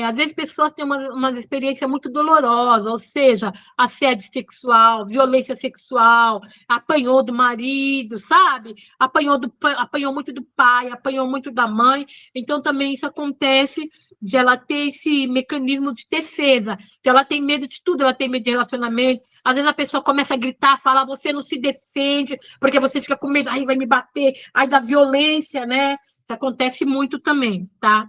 Às vezes pessoas têm uma experiência muito dolorosa, ou seja, assédio sexual, violência sexual, apanhou do marido, sabe? Apanhou muito do pai, apanhou muito da mãe. Então, também isso acontece de ela ter esse mecanismo de defesa, que ela tem medo de tudo, ela tem medo de relacionamento. Às vezes a pessoa começa a gritar, falar, você não se defende, porque você fica com medo, aí vai me bater, aí da violência, né? Isso acontece muito também, tá?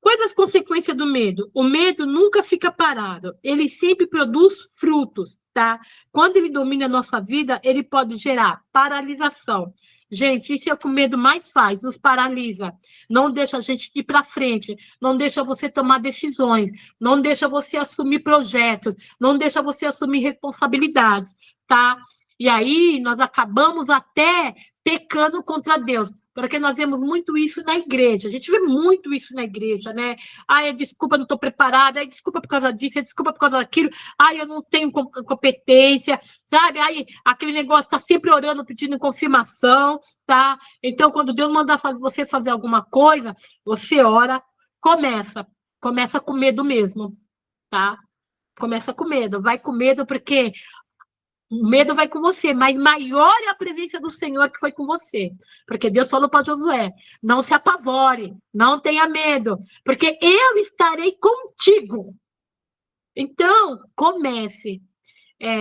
Quais as consequências do medo? O medo nunca fica parado, ele sempre produz frutos, tá? Quando ele domina a nossa vida, ele pode gerar paralisação. Gente, isso é o que o medo mais faz, nos paralisa. Não deixa a gente ir para frente, não deixa você tomar decisões, não deixa você assumir projetos, não deixa você assumir responsabilidades, tá? E aí, nós acabamos até pecando contra Deus. Porque nós vemos muito isso na igreja. A gente vê muito isso na igreja, né? Desculpa, não estou preparada. Desculpa por causa disso. Desculpa por causa daquilo. Eu não tenho competência, sabe? Aquele negócio está sempre orando, pedindo confirmação, tá? Então, quando Deus mandar você fazer alguma coisa, você ora, começa com medo mesmo, tá? Começa com medo. Vai com medo porque o medo vai com você, mas maior é a presença do Senhor que foi com você. Porque Deus falou para Josué, não se apavore, não tenha medo, porque eu estarei contigo. Então, comece.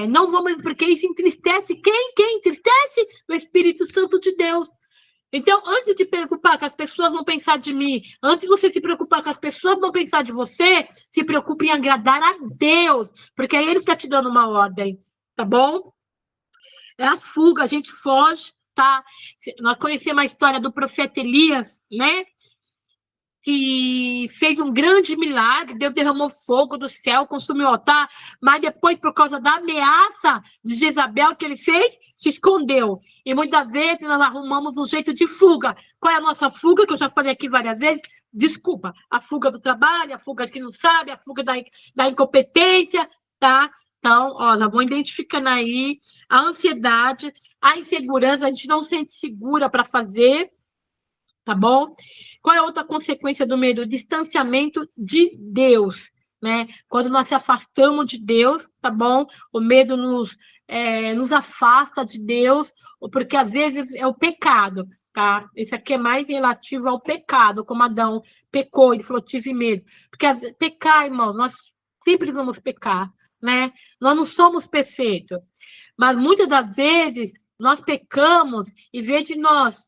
Não vamos, porque isso entristece quem? Quem entristece? O Espírito Santo de Deus. Então, antes de preocupar que as pessoas vão pensar de mim, antes de você se preocupar que as pessoas vão pensar de você, se preocupe em agradar a Deus, porque é Ele que está te dando uma ordem. Tá bom? É a fuga, a gente foge, tá? Nós conhecemos a história do profeta Elias, né? Que fez um grande milagre, Deus derramou fogo do céu, consumiu o altar, mas depois, por causa da ameaça de Jezabel que ele fez, se escondeu. E muitas vezes nós arrumamos um jeito de fuga. Qual é a nossa fuga? Que eu já falei aqui várias vezes. Desculpa, a fuga do trabalho, a fuga de quem não sabe, a fuga da incompetência, tá? Então, nós vamos identificando aí a ansiedade, a insegurança, a gente não se sente segura para fazer, tá bom? Qual é a outra consequência do medo? O distanciamento de Deus, né? Quando nós se afastamos de Deus, tá bom? O medo nos afasta de Deus, porque às vezes é o pecado, tá? Esse aqui é mais relativo ao pecado, como Adão pecou, ele falou, tive medo. Porque pecar, irmãos, nós sempre vamos pecar, né? Nós não somos perfeitos, mas muitas das vezes nós pecamos e, em vez de nós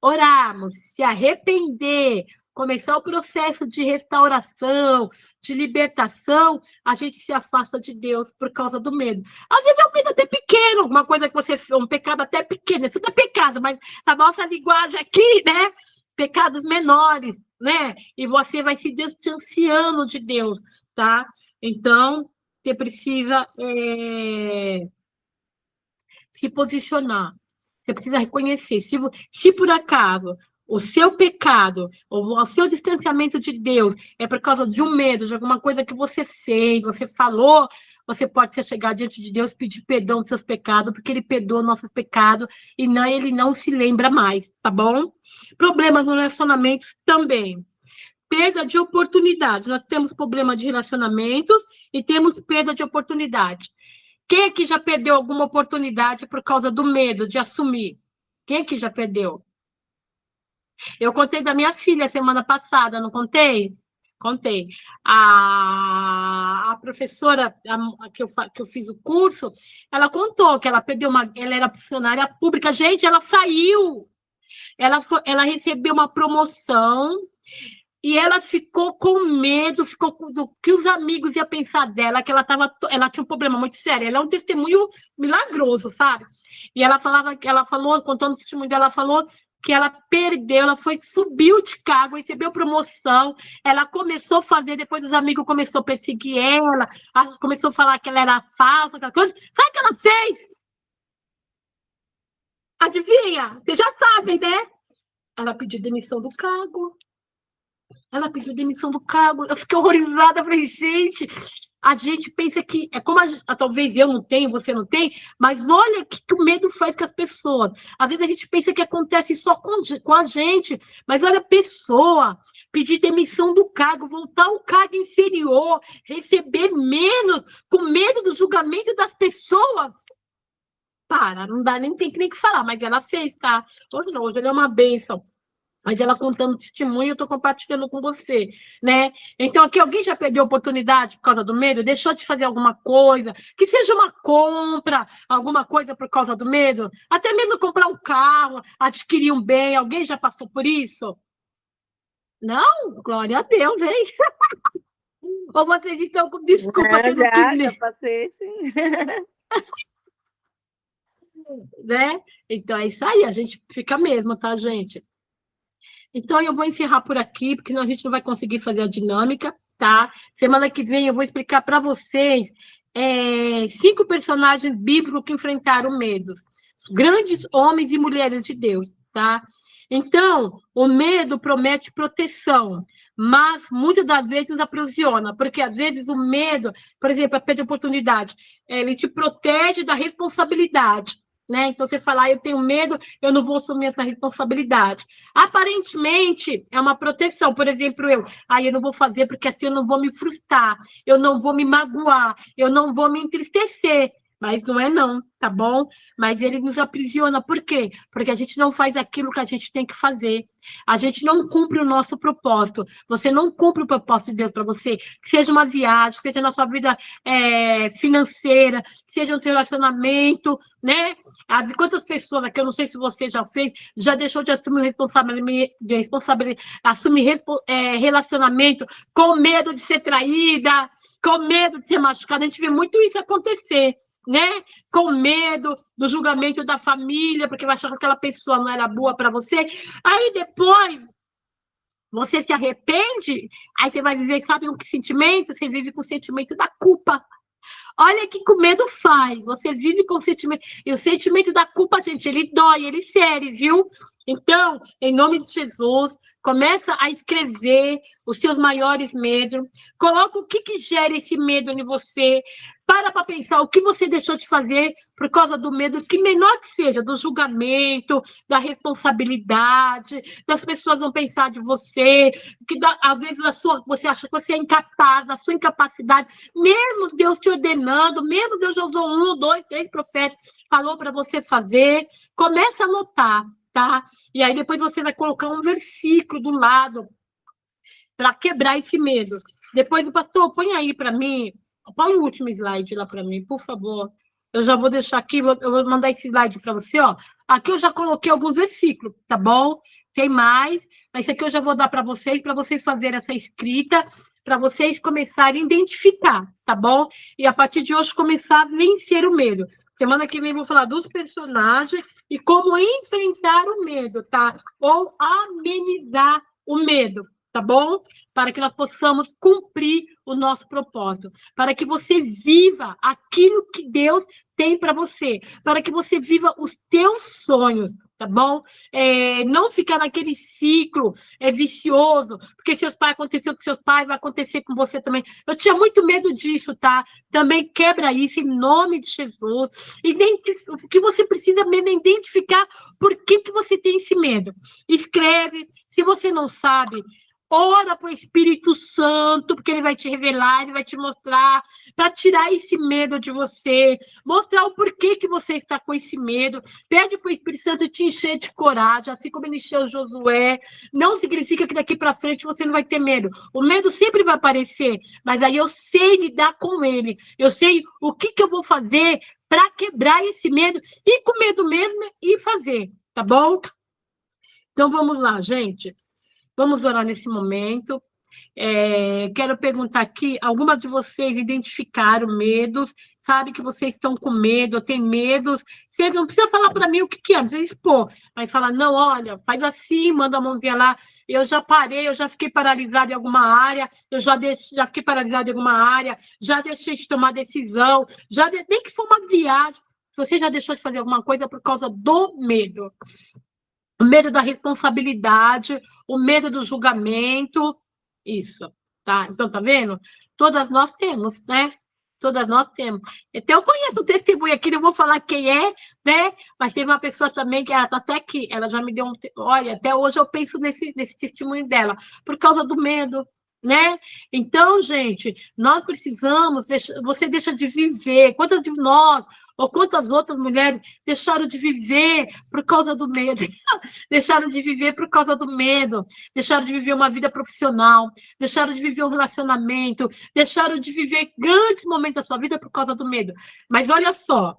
orarmos, se arrepender, começar o processo de restauração, de libertação, a gente se afasta de Deus por causa do medo. Às vezes é um medo até pequeno, uma coisa que você fez, um pecado até pequeno, tudo é pecado, mas a nossa linguagem aqui, né? Pecados menores, né? E você vai se distanciando de Deus, tá? Então, você precisa se posicionar. Você precisa reconhecer. Se por acaso o seu pecado, ou o seu distanciamento de Deus é por causa de um medo, de alguma coisa que você fez, você falou, você pode chegar diante de Deus, pedir perdão dos seus pecados, porque Ele perdoa nossos pecados e Ele não se lembra mais, tá bom? Problemas no relacionamento também. Perda de oportunidade. Nós temos problema de relacionamentos e temos perda de oportunidade. Quem aqui já perdeu alguma oportunidade por causa do medo de assumir? Quem aqui já perdeu? Eu contei da minha filha semana passada, não contei? Contei. A professora que eu fiz o curso, ela contou que ela perdeu ela era funcionária pública. Gente, ela saiu. Ela recebeu uma promoção e ela ficou com medo, ficou do que os amigos iam pensar dela, que ela tinha um problema muito sério. Ela é um testemunho milagroso, sabe? E ela falou, contando o testemunho dela, ela falou que ela perdeu, subiu de cargo, recebeu promoção, ela começou a fazer, depois os amigos começaram a perseguir ela, começou a falar que ela era falsa, aquela coisa. Sabe o que ela fez? Adivinha? Vocês já sabem, né? Ela pediu demissão do cargo. Eu fiquei horrorizada, falei, gente, a gente pensa que, como talvez eu não tenho, você não tem, mas olha o que o medo faz com as pessoas. Às vezes a gente pensa que acontece só com a gente, mas olha a pessoa pedir demissão do cargo, voltar ao cargo inferior, receber menos, com medo do julgamento das pessoas. Não dá, nem tem nem que falar, mas ela fez, tá? Hoje ela é uma bênção. Mas ela contando testemunho, eu estou compartilhando com você, né? Então, aqui alguém já perdeu oportunidade por causa do medo? Deixou de fazer alguma coisa? Que seja uma compra, alguma coisa por causa do medo? Até mesmo comprar um carro, adquirir um bem. Alguém já passou por isso? Não? Glória a Deus, hein? Ou vocês estão com desculpa, você não quis
já passei, sim.
Né? Então, é isso aí, a gente fica mesmo, tá, gente? Então, eu vou encerrar por aqui, porque senão a gente não vai conseguir fazer a dinâmica, tá? Semana que vem eu vou explicar para vocês 5 personagens bíblicos que enfrentaram medos. Grandes homens e mulheres de Deus, tá? Então, o medo promete proteção, mas muitas das vezes nos aprisiona, porque às vezes o medo, por exemplo, a perda de oportunidade, ele te protege da responsabilidade. Né? Então, você fala, eu tenho medo, eu não vou assumir essa responsabilidade. Aparentemente, é uma proteção. Por exemplo, eu não vou fazer porque assim eu não vou me frustrar, eu não vou me magoar, eu não vou me entristecer. Mas não é não, tá bom? Mas ele nos aprisiona. Por quê? Porque a gente não faz aquilo que a gente tem que fazer. A gente não cumpre o nosso propósito. Você não cumpre o propósito de Deus para você. Seja uma viagem, seja na sua vida financeira, seja um relacionamento, né? Quantas pessoas aqui, eu não sei se você já fez, já deixou de assumir relacionamento com medo de ser traída, com medo de ser machucada. A gente vê muito isso acontecer, né? Com medo do julgamento da família, porque vai achar que aquela pessoa não era boa para você. Aí depois você se arrepende, aí você vai viver, sabe com que sentimento? Você vive com o sentimento da culpa. Olha o que o medo faz. Você vive com o sentimento. E o sentimento da culpa, gente, ele dói, ele fere, viu? Então, em nome de Jesus, começa a escrever os seus maiores medos. Coloca o que gera esse medo em você. Para pensar o que você deixou de fazer por causa do medo, que menor que seja, do julgamento, da responsabilidade, das pessoas vão pensar de você, que às vezes você acha que você é incapaz, a sua incapacidade, mesmo Deus te ordenando, mesmo Deus já usou 1, 2, 3 profetas, falou para você fazer, começa a anotar, tá? E aí depois você vai colocar um versículo do lado para quebrar esse medo. Depois o pastor, põe aí para mim. Põe o último slide lá para mim, por favor. Eu já vou deixar aqui, eu vou mandar esse slide para você, ó. Aqui eu já coloquei alguns versículos, tá bom? Tem mais, mas esse aqui eu já vou dar para vocês fazerem essa escrita, para vocês começarem a identificar, tá bom? E a partir de hoje começar a vencer o medo. Semana que vem eu vou falar dos personagens e como enfrentar o medo, tá? Ou amenizar o medo, tá bom? Para que nós possamos cumprir o nosso propósito, para que você viva aquilo que Deus tem para você, para que você viva os teus sonhos, tá bom? Não ficar naquele ciclo vicioso, porque seus pais aconteceu com seus pais, vai acontecer com você também. Eu tinha muito medo disso, tá? Também quebra isso em nome de Jesus. O que você precisa mesmo é identificar por que você tem esse medo. Escreve, se você não sabe, ora para o Espírito Santo, porque ele vai te revelar, ele vai te mostrar, para tirar esse medo de você, mostrar o porquê que você está com esse medo. Pede para o Espírito Santo te encher de coragem, assim como ele encheu Josué. Não significa que daqui para frente você não vai ter medo. O medo sempre vai aparecer, mas aí eu sei lidar com ele. Eu sei o que eu vou fazer para quebrar esse medo, e com medo mesmo, e fazer, tá bom? Então, vamos lá, gente. Vamos orar nesse momento. Quero perguntar aqui, algumas de vocês identificaram medos, sabe que vocês estão com medo, tem medos, você não precisa falar para mim o que é, não precisa expor, mas falar, não, olha, faz assim, manda a mãozinha lá, eu já parei, eu já fiquei paralisada em alguma área, eu já fiquei paralisada em alguma área, já deixei de tomar decisão, nem que for uma viagem, você já deixou de fazer alguma coisa por causa do medo. O medo da responsabilidade, o medo do julgamento, isso, tá? Então, tá vendo? Todas nós temos, né? Todas nós temos. Então, eu conheço o testemunho aqui, não vou falar quem é, né? Mas teve uma pessoa também que ela tá até aqui, ela já me deu olha, até hoje eu penso nesse testemunho dela, por causa do medo, né? Então, gente, nós precisamos, você deixa de viver, quantas de nós, ou quantas outras mulheres deixaram de viver por causa do medo, deixaram de viver por causa do medo, deixaram de viver uma vida profissional, deixaram de viver um relacionamento, deixaram de viver grandes momentos da sua vida por causa do medo. Mas olha só,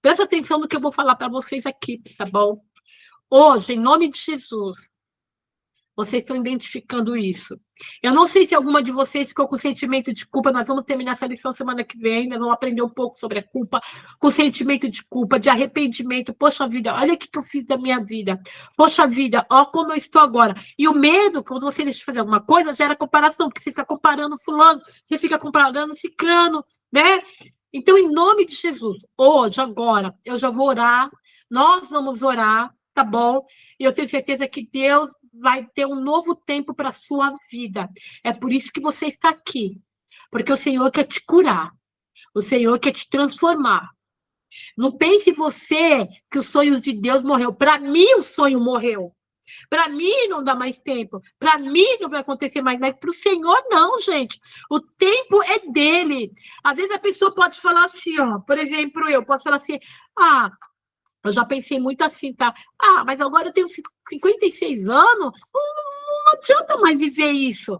presta atenção no que eu vou falar para vocês aqui, tá bom? Hoje, em nome de Jesus, vocês estão identificando isso. Eu não sei se alguma de vocês ficou com sentimento de culpa, nós vamos terminar essa lição semana que vem, nós vamos aprender um pouco sobre a culpa, com sentimento de culpa, de arrependimento. Poxa vida, olha o que eu fiz da minha vida. Poxa vida, ó como eu estou agora. E o medo, quando você deixa de fazer alguma coisa, gera comparação, porque você fica comparando fulano, você fica comparando ciclano, né? Então, em nome de Jesus, hoje, agora, eu já vou orar, nós vamos orar, tá bom? E eu tenho certeza que Deus vai ter um novo tempo para a sua vida. É por isso que você está aqui. Porque o Senhor quer te curar. O Senhor quer te transformar. Não pense você que os sonhos de Deus morreu. Para mim, o sonho morreu. Para mim, não dá mais tempo. Para mim, não vai acontecer mais. Mas para o Senhor, não, gente. O tempo é dele. Às vezes a pessoa pode falar assim, ó. Por exemplo, eu posso falar assim, eu já pensei muito assim, tá? Mas agora eu tenho 56 anos, não adianta mais viver isso.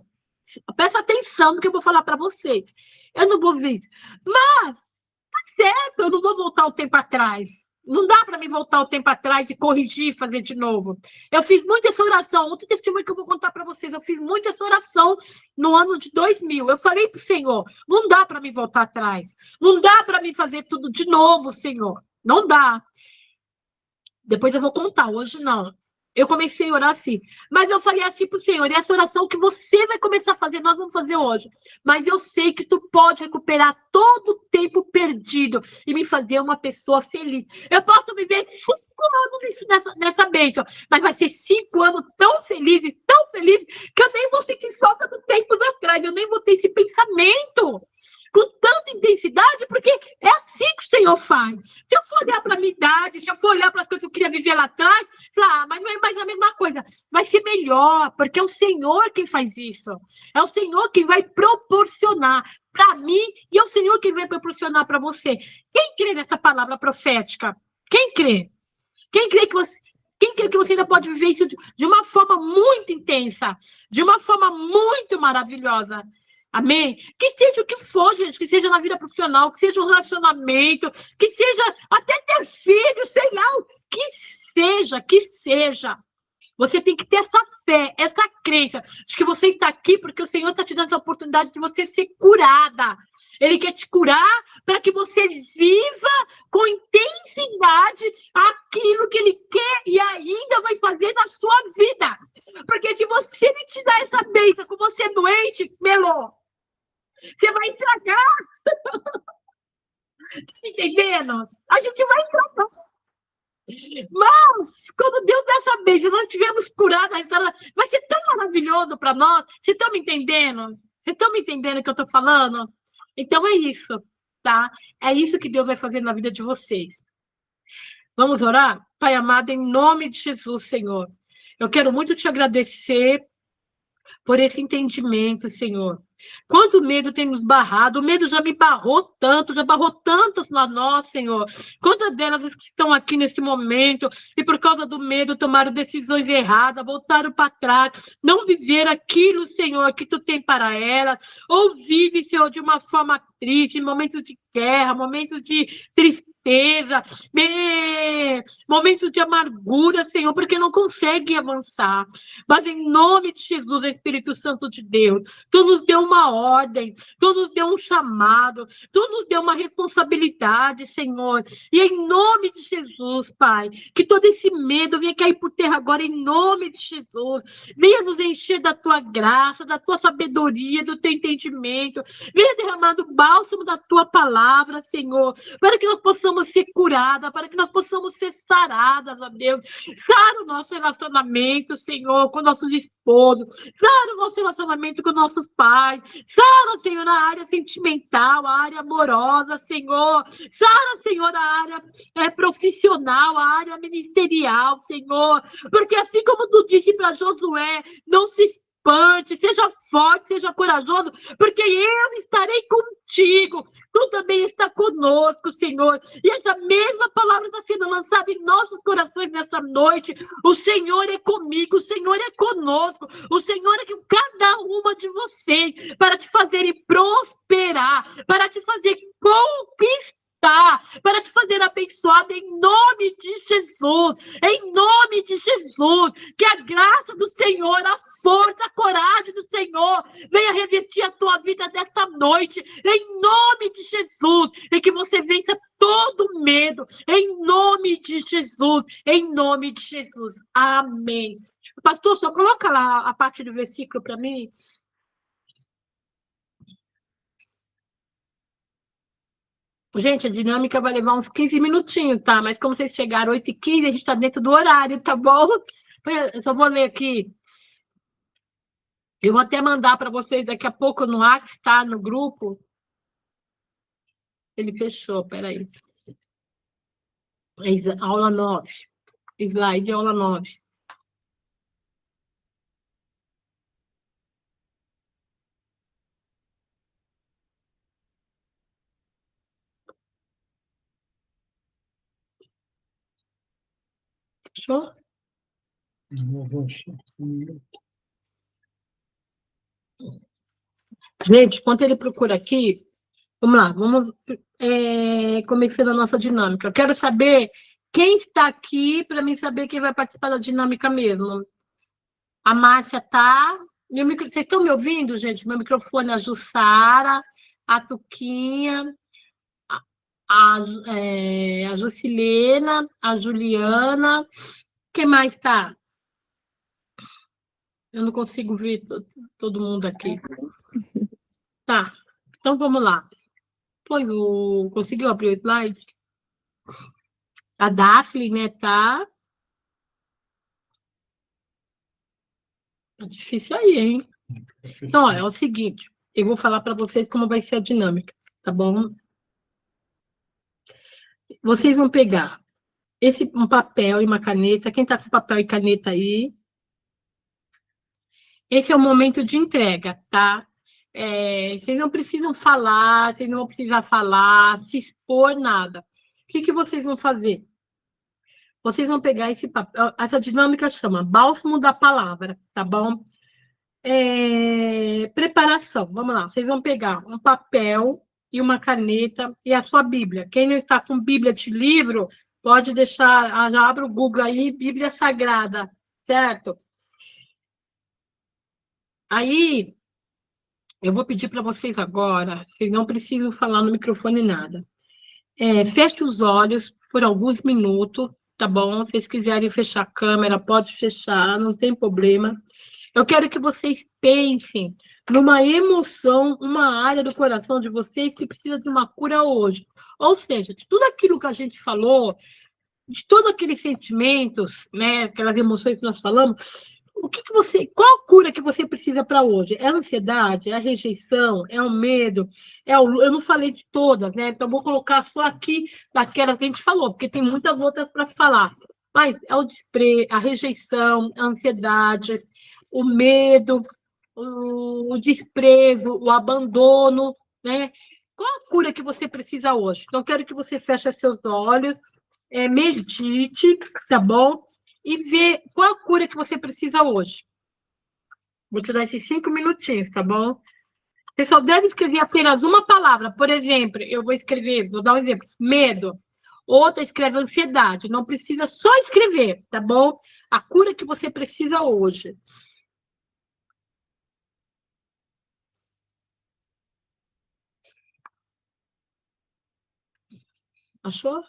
Presta atenção no que eu vou falar para vocês. Eu não vou ver isso. Mas, tá certo, eu não vou voltar o tempo atrás. Não dá para mim voltar o tempo atrás e corrigir, fazer de novo. Eu fiz muita essa oração, outro testemunho que eu vou contar para vocês. Eu fiz muita essa oração no ano de 2000. Eu falei para o Senhor, não dá para mim voltar atrás. Não dá para mim fazer tudo de novo, Senhor. Não dá. Depois eu vou contar, hoje não. Eu comecei a orar assim. Mas eu falei assim para o Senhor, e essa oração que você vai começar a fazer, nós vamos fazer hoje. Mas eu sei que tu pode recuperar todo o tempo perdido e me fazer uma pessoa feliz. Eu posso viver 5 anos nessa bênção, mas vai ser 5 anos tão felizes, que eu nem vou sentir falta do tempos atrás, eu nem vou ter esse pensamento com tanta intensidade, porque é assim que o Senhor faz. Se eu for olhar para a minha idade, se eu for olhar para as coisas que eu queria viver lá atrás, falar, mas não é mais a mesma coisa. Vai ser melhor, porque é o Senhor quem faz isso. É o Senhor quem vai proporcionar para mim e é o Senhor quem vai proporcionar para você. Quem crê nessa palavra profética? Quem crê? Quem crê que você ainda pode viver isso de uma forma muito intensa, de uma forma muito maravilhosa? Amém? Que seja o que for, gente, que seja na vida profissional, que seja um relacionamento, que seja até ter filhos, sei lá, que seja. Você tem que ter essa fé, essa crença de que você está aqui porque o Senhor está te dando essa oportunidade de você ser curada. Ele quer te curar para que você viva com intensidade aquilo que Ele quer e ainda vai fazer na sua vida. Porque se Ele te dá essa bênção com você doente, Melô, você vai estragar. Tá entendendo? A gente vai estragar. Mas, quando Deus dá essa bênção, nós estivermos curados, vai ser tão maravilhoso para nós. Vocês estão me entendendo? Vocês estão me entendendo o que eu estou falando? Então é isso, tá? É isso que Deus vai fazer na vida de vocês. Vamos orar? Pai amado, em nome de Jesus, Senhor. Eu quero muito te agradecer por esse entendimento, Senhor. Quanto medo tem nos barrado, o medo já me barrou tanto, já barrou tantos na nós, Senhor. Quantas delas que estão aqui nesse momento e por causa do medo tomaram decisões erradas, voltaram para trás, não viveram aquilo, Senhor, que Tu tem para elas, ou vive, Senhor, de uma forma triste, em momentos de guerra, momentos de tristeza, momentos de amargura, Senhor, porque não conseguem avançar. Mas em nome de Jesus, Espírito Santo de Deus, Tu nos deu uma ordem, Tu nos deu um chamado, Tu nos deu uma responsabilidade, Senhor. E em nome de Jesus, Pai, que todo esse medo venha cair por terra agora, em nome de Jesus. Venha nos encher da Tua graça, da Tua sabedoria, do Teu entendimento. Venha derramando o bálsamo da Tua palavra, Senhor, para que nós possamos ser curadas, para que nós possamos ser saradas, ó Deus. Sara o nosso relacionamento, Senhor, com nossos esposos. Sara o nosso relacionamento com nossos pais. Sara, Senhor, na área sentimental, a área amorosa, Senhor. Sara, Senhor, a área profissional, a área ministerial, Senhor. Porque assim como Tu disse para Josué, não se espante, seja forte, seja corajoso, porque eu estarei contigo. Tu também está conosco, Senhor. E essa mesma palavra está sendo lançada em nossos corações nessa noite. O Senhor é comigo, o Senhor é conosco, o Senhor é com cada uma de vocês, para te fazerem prosperar, para te fazer conquistar, para te fazer abençoado em nome de Jesus, em nome de Jesus. Que a graça do Senhor, a força, a coragem do Senhor venha revestir a tua vida desta noite, em nome de Jesus, e que você vença todo medo, em nome de Jesus, em nome de Jesus. Amém. Pastor, só coloca lá a parte do versículo para mim. Gente, a dinâmica vai levar uns 15 minutinhos, tá? Mas como vocês chegaram 8h15, a gente está dentro do horário, tá bom? Eu só vou ler aqui. Eu vou até mandar para vocês daqui a pouco no WhatsApp, tá? No grupo. Ele fechou, peraí. Aula 9. Slide, aula 9. Fechou? Gente, enquanto ele procura aqui, vamos lá, vamos começando a nossa dinâmica. Eu quero saber quem está aqui para mim saber quem vai participar da dinâmica mesmo. A Márcia tá. Vocês estão me ouvindo, gente? Meu microfone, a Jussara, a Tuquinha, a Jucilena, a Juliana. Quem mais está? Eu não consigo ver todo mundo aqui. Tá, então vamos lá. Conseguiu abrir o slide? A Daphne, né, tá? É difícil aí, hein? Então, ó, é o seguinte, eu vou falar para vocês como vai ser a dinâmica, tá bom? Vocês vão pegar um papel e uma caneta. Quem tá com papel e caneta aí? Esse é o momento de entrega, tá? Vocês não precisam falar, vocês não vão precisar falar, se expor, nada. O que vocês vão fazer? Vocês vão pegar esse papel, essa dinâmica chama Bálsamo da Palavra, tá bom? Preparação, vamos lá. Vocês vão pegar um papel e uma caneta e a sua Bíblia. Quem não está com Bíblia de livro, pode deixar, já abre o Google aí, Bíblia Sagrada, certo? Aí, eu vou pedir para vocês agora, vocês não precisam falar no microfone nada. Feche os olhos por alguns minutos, tá bom? Se vocês quiserem fechar a câmera, pode fechar, não tem problema. Eu quero que vocês pensem numa emoção, uma área do coração de vocês que precisa de uma cura hoje. Ou seja, de tudo aquilo que a gente falou, de todos aqueles sentimentos, né, aquelas emoções que nós falamos, qual a cura que você precisa para hoje? É a ansiedade? É a rejeição? É o medo? Eu não falei de todas, né? Então vou colocar só aqui daquelas que a gente falou, porque tem muitas outras para falar. Mas é a rejeição, a ansiedade, o medo, o desprezo, o abandono, né? Qual a cura que você precisa hoje? Então, eu quero que você feche seus olhos, medite, tá bom? E ver qual a cura que você precisa hoje. Vou te dar esses 5 minutinhos, tá bom? Você só deve escrever apenas uma palavra. Por exemplo, eu vou dar um exemplo, medo. Outra escreve ansiedade. Não precisa só escrever, tá bom? A cura que você precisa hoje. Achou?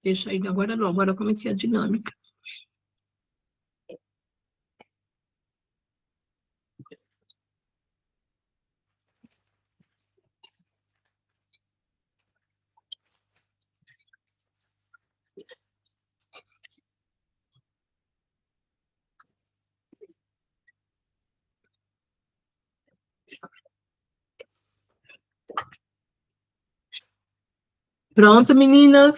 Deixa aí, agora não, agora eu comecei a dinâmica. Pronto, meninas?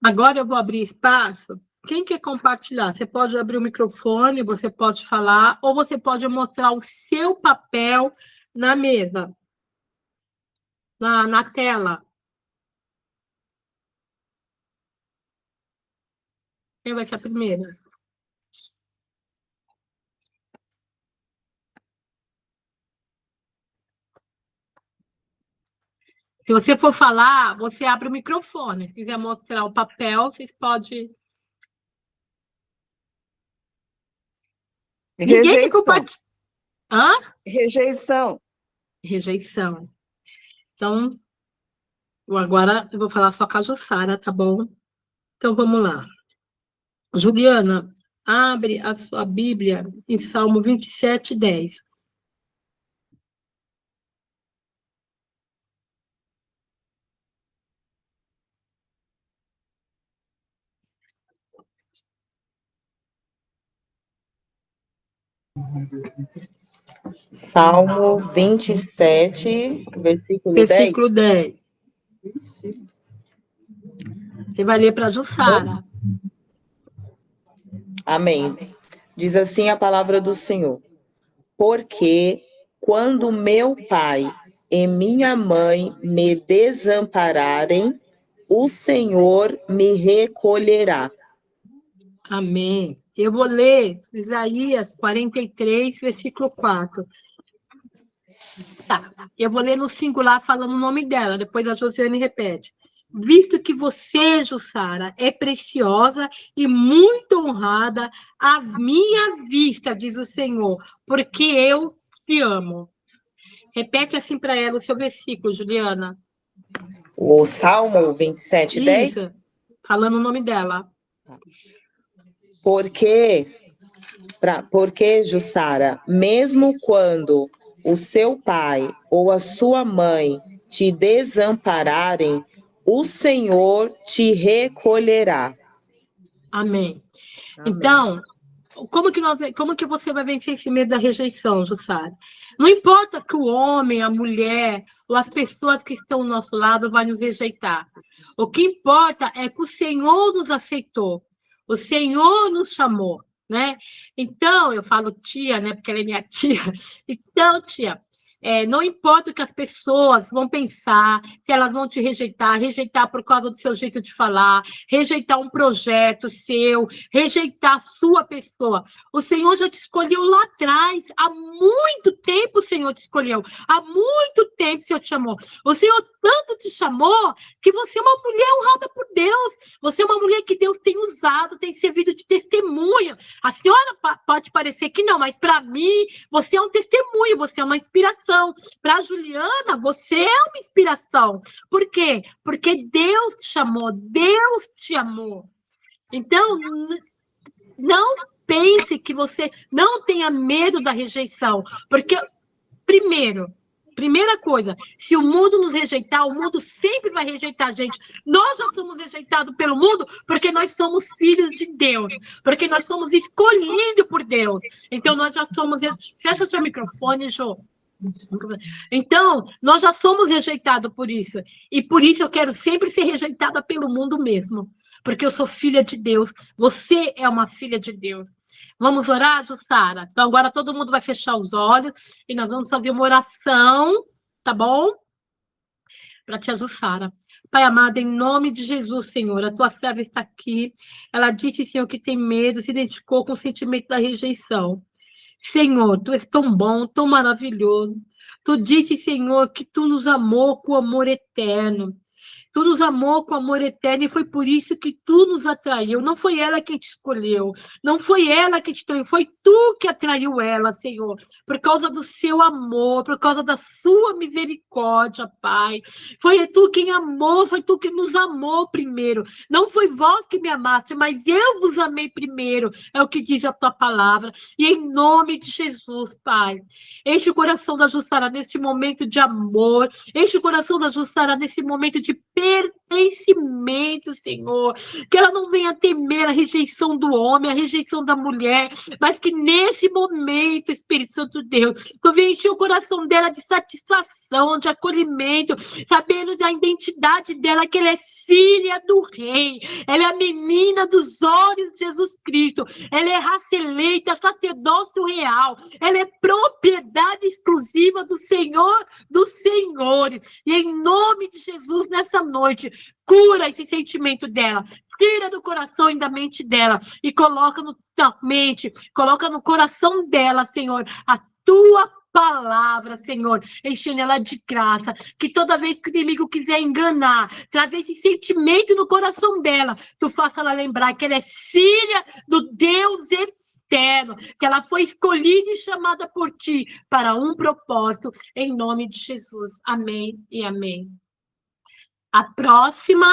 Agora eu vou abrir espaço. Quem quer compartilhar? Você pode abrir o microfone, você pode falar, ou você pode mostrar o seu papel na mesa, na tela. Quem vai ser a primeira? Se você for falar, você abre o microfone. Se quiser mostrar o papel, vocês podem. Ninguém quer compartilhar. Hã?
Rejeição.
Rejeição. Então, agora eu vou falar só com a Jussara, tá bom? Então, vamos lá. Juliana, abre a sua Bíblia em Salmo 27, 10.
Salmo 27, versículo 10.
Versículo 10. Você vai ler para a Jussara.
Amém. Diz assim a palavra do Senhor. Porque quando meu pai e minha mãe me desampararem, o Senhor me recolherá.
Amém. Eu vou ler Isaías 43, versículo 4. Tá. Eu vou ler no singular falando o nome dela, depois a Josiane repete. Visto que você, Jussara, é preciosa e muito honrada à minha vista, diz o Senhor, porque eu te amo. Repete assim para ela o seu versículo, Juliana.
O Salmo 27, 10.
Isso, falando o nome dela.
Porque, Jussara, mesmo quando o seu pai ou a sua mãe te desampararem, o Senhor te recolherá.
Amém. Então, como que você vai vencer esse medo da rejeição, Jussara? Não importa que o homem, a mulher, ou as pessoas que estão ao nosso lado vão nos rejeitar. O que importa é que o Senhor nos aceitou. O Senhor nos chamou, né? Então, eu falo tia, né? Porque ela é minha tia. Então, tia, Não importa o que as pessoas vão pensar, se elas vão te rejeitar por causa do seu jeito de falar, rejeitar um projeto seu, rejeitar a sua pessoa. O Senhor já te escolheu lá atrás, há muito tempo o Senhor te escolheu, há muito tempo o Senhor te chamou. O Senhor tanto te chamou que você é uma mulher honrada por Deus, você é uma mulher que Deus tem usado, tem servido de testemunho. A senhora pode parecer que não, mas para mim, você é um testemunho, você é uma inspiração. Para a Juliana, você é uma inspiração. Por quê? Porque Deus te chamou, Deus te amou. Então, não pense que você não tenha medo da rejeição, porque, primeira coisa, se o mundo nos rejeitar, o mundo sempre vai rejeitar a gente. Nós já somos rejeitados pelo mundo porque nós somos filhos de Deus, porque nós somos escolhidos por Deus. Então, nós já somos... Fecha seu microfone, Jô. Então, nós já somos rejeitados por isso. E por isso eu quero sempre ser rejeitada pelo mundo mesmo. Porque eu sou filha de Deus. Você é uma filha de Deus. Vamos orar, Jussara? Então, agora todo mundo vai fechar os olhos e nós vamos fazer uma oração, tá bom? Para tia Jussara. Pai amado, em nome de Jesus, Senhor, a tua serva está aqui. Ela disse, Senhor, que tem medo, se identificou com o sentimento da rejeição. Senhor, tu és tão bom, tão maravilhoso. Tu disse, Senhor, que tu nos amou com amor eterno. Tu nos amou com amor eterno e foi por isso que tu nos atraiu. Não foi ela quem te escolheu, não foi ela que te traiu, foi tu que atraiu ela, Senhor, por causa do seu amor, por causa da sua misericórdia, Pai. Foi tu quem amou, foi tu que nos amou primeiro. Não foi vós que me amaste, mas eu vos amei primeiro, é o que diz a tua palavra. E em nome de Jesus, Pai, enche o coração da Jussara nesse momento de amor, enche o coração da Jussara nesse momento de pertencimento, Senhor, que ela não venha temer a rejeição do homem, a rejeição da mulher, mas que nesse momento, Espírito Santo de Deus, tu venha encher o coração dela de satisfação, de acolhimento, sabendo da identidade dela, que ela é filha do rei, ela é a menina dos olhos de Jesus Cristo, ela é raça eleita, sacerdócio real, ela é propriedade exclusiva do Senhor dos senhores, e em nome de Jesus, nessa noite, cura esse sentimento dela, tira do coração e da mente dela e coloca na mente, coloca no coração dela, Senhor, a tua palavra, Senhor, enchendo ela de graça, que toda vez que o inimigo quiser enganar, trazer esse sentimento no coração dela, tu faça ela lembrar que ela é filha do Deus eterno, que ela foi escolhida e chamada por ti para um propósito, em nome de Jesus. Amém e amém. A próxima,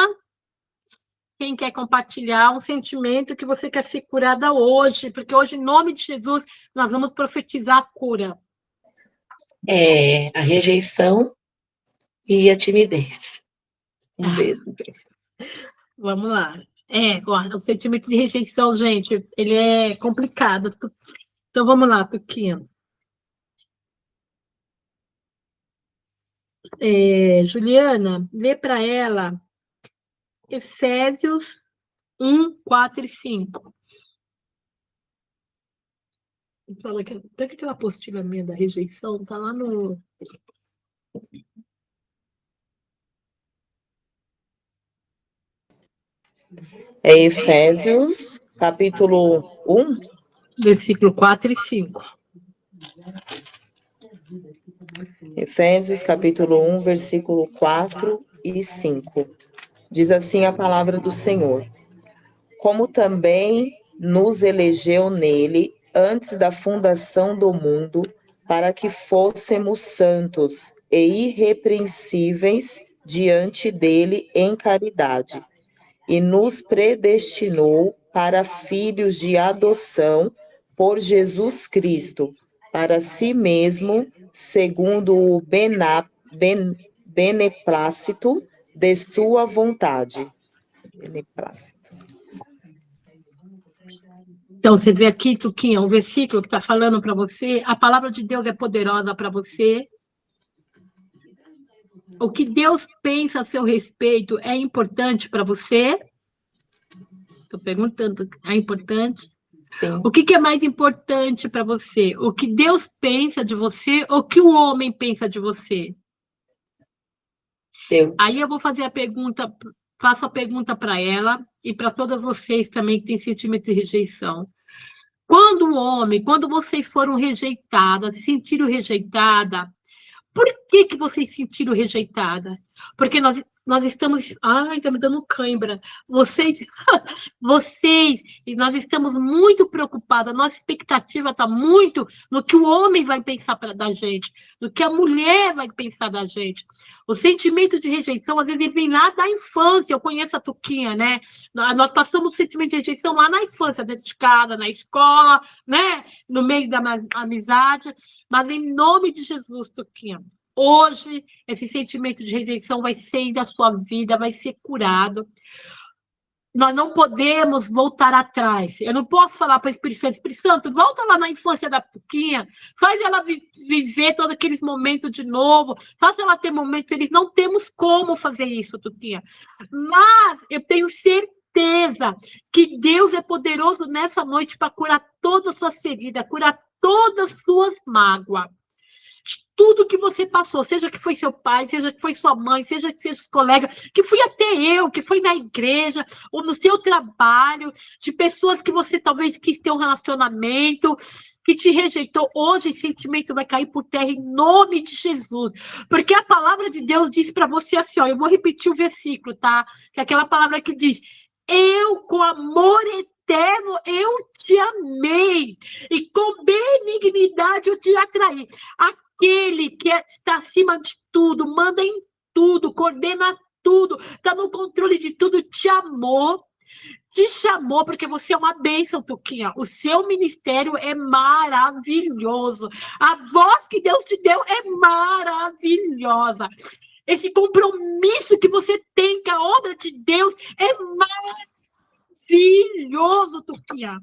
quem quer compartilhar um sentimento que você quer ser curada hoje, porque hoje, em nome de Jesus, nós vamos profetizar a cura.
A rejeição e a timidez.
Vamos lá. O sentimento de rejeição, gente, ele é complicado. Então, vamos lá, Tuquinha. Juliana, lê para ela Efésios 1, 4 e 5. Pega aquela apostila minha da rejeição, tá lá no...
Efésios, capítulo 1.
Versículo 4 e 5.
Efésios, capítulo 1, versículo 4 e 5. Diz assim a palavra do Senhor. Como também nos elegeu nele antes da fundação do mundo, para que fôssemos santos e irrepreensíveis diante dele em caridade, e nos predestinou para filhos de adoção por Jesus Cristo, para si mesmo, segundo o beneplácito de sua vontade. Beneplácito.
Então, você vê aqui, Tuquinha, um versículo que está falando para você, a palavra de Deus é poderosa para você. O que Deus pensa a seu respeito é importante para você? Estou perguntando, é importante?
Sim.
O que é mais importante para você? O que Deus pensa de você ou o que o homem pensa de você?
Deus.
Aí eu vou fazer a pergunta, faço a pergunta para ela e para todas vocês também que têm sentimento de rejeição. Quando vocês foram rejeitadas, se sentiram rejeitada, por que vocês se sentiram rejeitada? Porque nós estamos... Ai, tá me dando cãibra. E nós estamos muito preocupados. A nossa expectativa está muito no que o homem vai pensar da gente, no que a mulher vai pensar da gente. O sentimento de rejeição, às vezes, ele vem lá da infância. Eu conheço a Tuquinha, né? Nós passamos o sentimento de rejeição lá na infância, dentro de casa, na escola, né? No meio da amizade. Mas, em nome de Jesus, Tuquinha, hoje, esse sentimento de rejeição vai sair da sua vida, vai ser curado. Nós não podemos voltar atrás. Eu não posso falar para o Espírito Santo, volta lá na infância da Tuquinha, faz ela viver todos aqueles momentos de novo, faz ela ter momentos felizes. Não temos como fazer isso, Tuquinha. Mas eu tenho certeza que Deus é poderoso nessa noite para curar todas as suas feridas, curar todas as suas mágoas. Tudo que você passou, seja que foi seu pai, seja que foi sua mãe, seja que seja os colegas, que fui até eu, que foi na igreja, ou no seu trabalho, de pessoas que você talvez quis ter um relacionamento, que te rejeitou, hoje esse sentimento vai cair por terra em nome de Jesus. Porque a palavra de Deus diz para você assim, ó, eu vou repetir o versículo, tá? Que é aquela palavra que diz, eu com amor eterno, eu te amei, e com benignidade eu te atraí. Aquele que está acima de tudo, manda em tudo, coordena tudo, está no controle de tudo, te amou, te chamou, porque você é uma bênção, Tuquinha. O seu ministério é maravilhoso. A voz que Deus te deu é maravilhosa. Esse compromisso que você tem com a obra de Deus é maravilhoso, Tuquinha.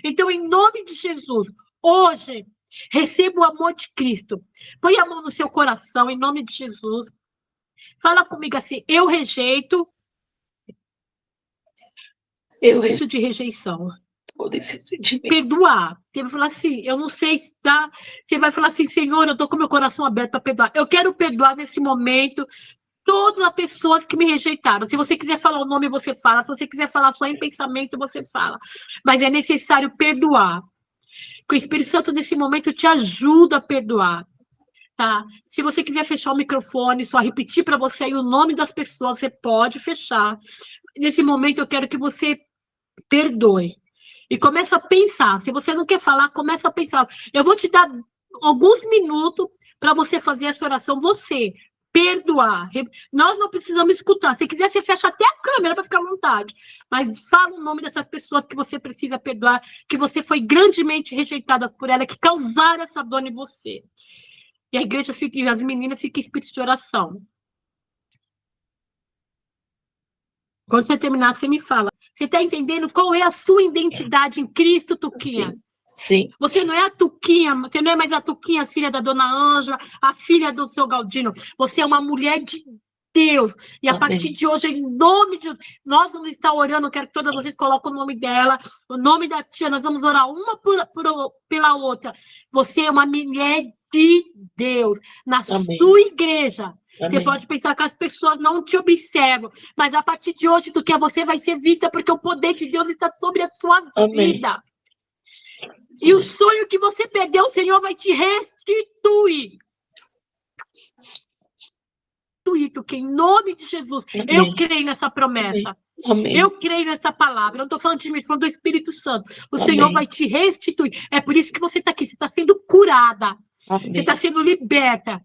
Então, em nome de Jesus, hoje, receba o amor de Cristo. Põe a mão no seu coração, em nome de Jesus. Fala comigo assim, eu rejeito de rejeição.
Todo esse sentimento.
Perdoar. Você vai falar assim, eu não sei se tá... Você vai falar assim, Senhor, eu estou com meu coração aberto para perdoar. Eu quero perdoar nesse momento todas as pessoas que me rejeitaram. Se você quiser falar o nome, você fala. Se você quiser falar só em pensamento, você fala. Mas é necessário perdoar. Que o Espírito Santo, nesse momento, te ajuda a perdoar, tá? Se você quiser fechar o microfone, só repetir para você aí o nome das pessoas, você pode fechar. Nesse momento, eu quero que você perdoe. E começa a pensar. Se você não quer falar, começa a pensar. Eu vou te dar alguns minutos para você fazer essa oração. Você perdoar. Nós não precisamos escutar. Se quiser, você fecha até a câmera para ficar à vontade. Mas fala o nome dessas pessoas que você precisa perdoar, que você foi grandemente rejeitada por ela, que causaram essa dor em você. E a igreja fica, e as meninas ficam em espírito de oração. Quando você terminar, você me fala. Você está entendendo qual é a sua identidade em Cristo, Tuquinha?
Sim.
Você não é a Tuquinha, você não é mais a Tuquinha, filha da dona Ângela, a filha do seu Galdino. Você é uma mulher de Deus. E a partir de hoje, em nome de... Nós vamos estar orando, quero que todas vocês coloquem o nome dela, o nome da tia, nós vamos orar uma pela outra. Você é uma mulher de Deus. Na sua igreja. Amém. Você pode pensar que as pessoas não te observam, mas a partir de hoje, você vai ser vista, porque o poder de Deus está sobre a sua vida. E o sonho que você perdeu, o Senhor vai te restituir. Que em nome de Jesus, eu creio nessa promessa. Eu creio nessa palavra. Eu não estou falando de mim, estou falando do Espírito Santo. O Senhor vai te restituir. É por isso que você está aqui. Você está sendo curada. Você está sendo liberta.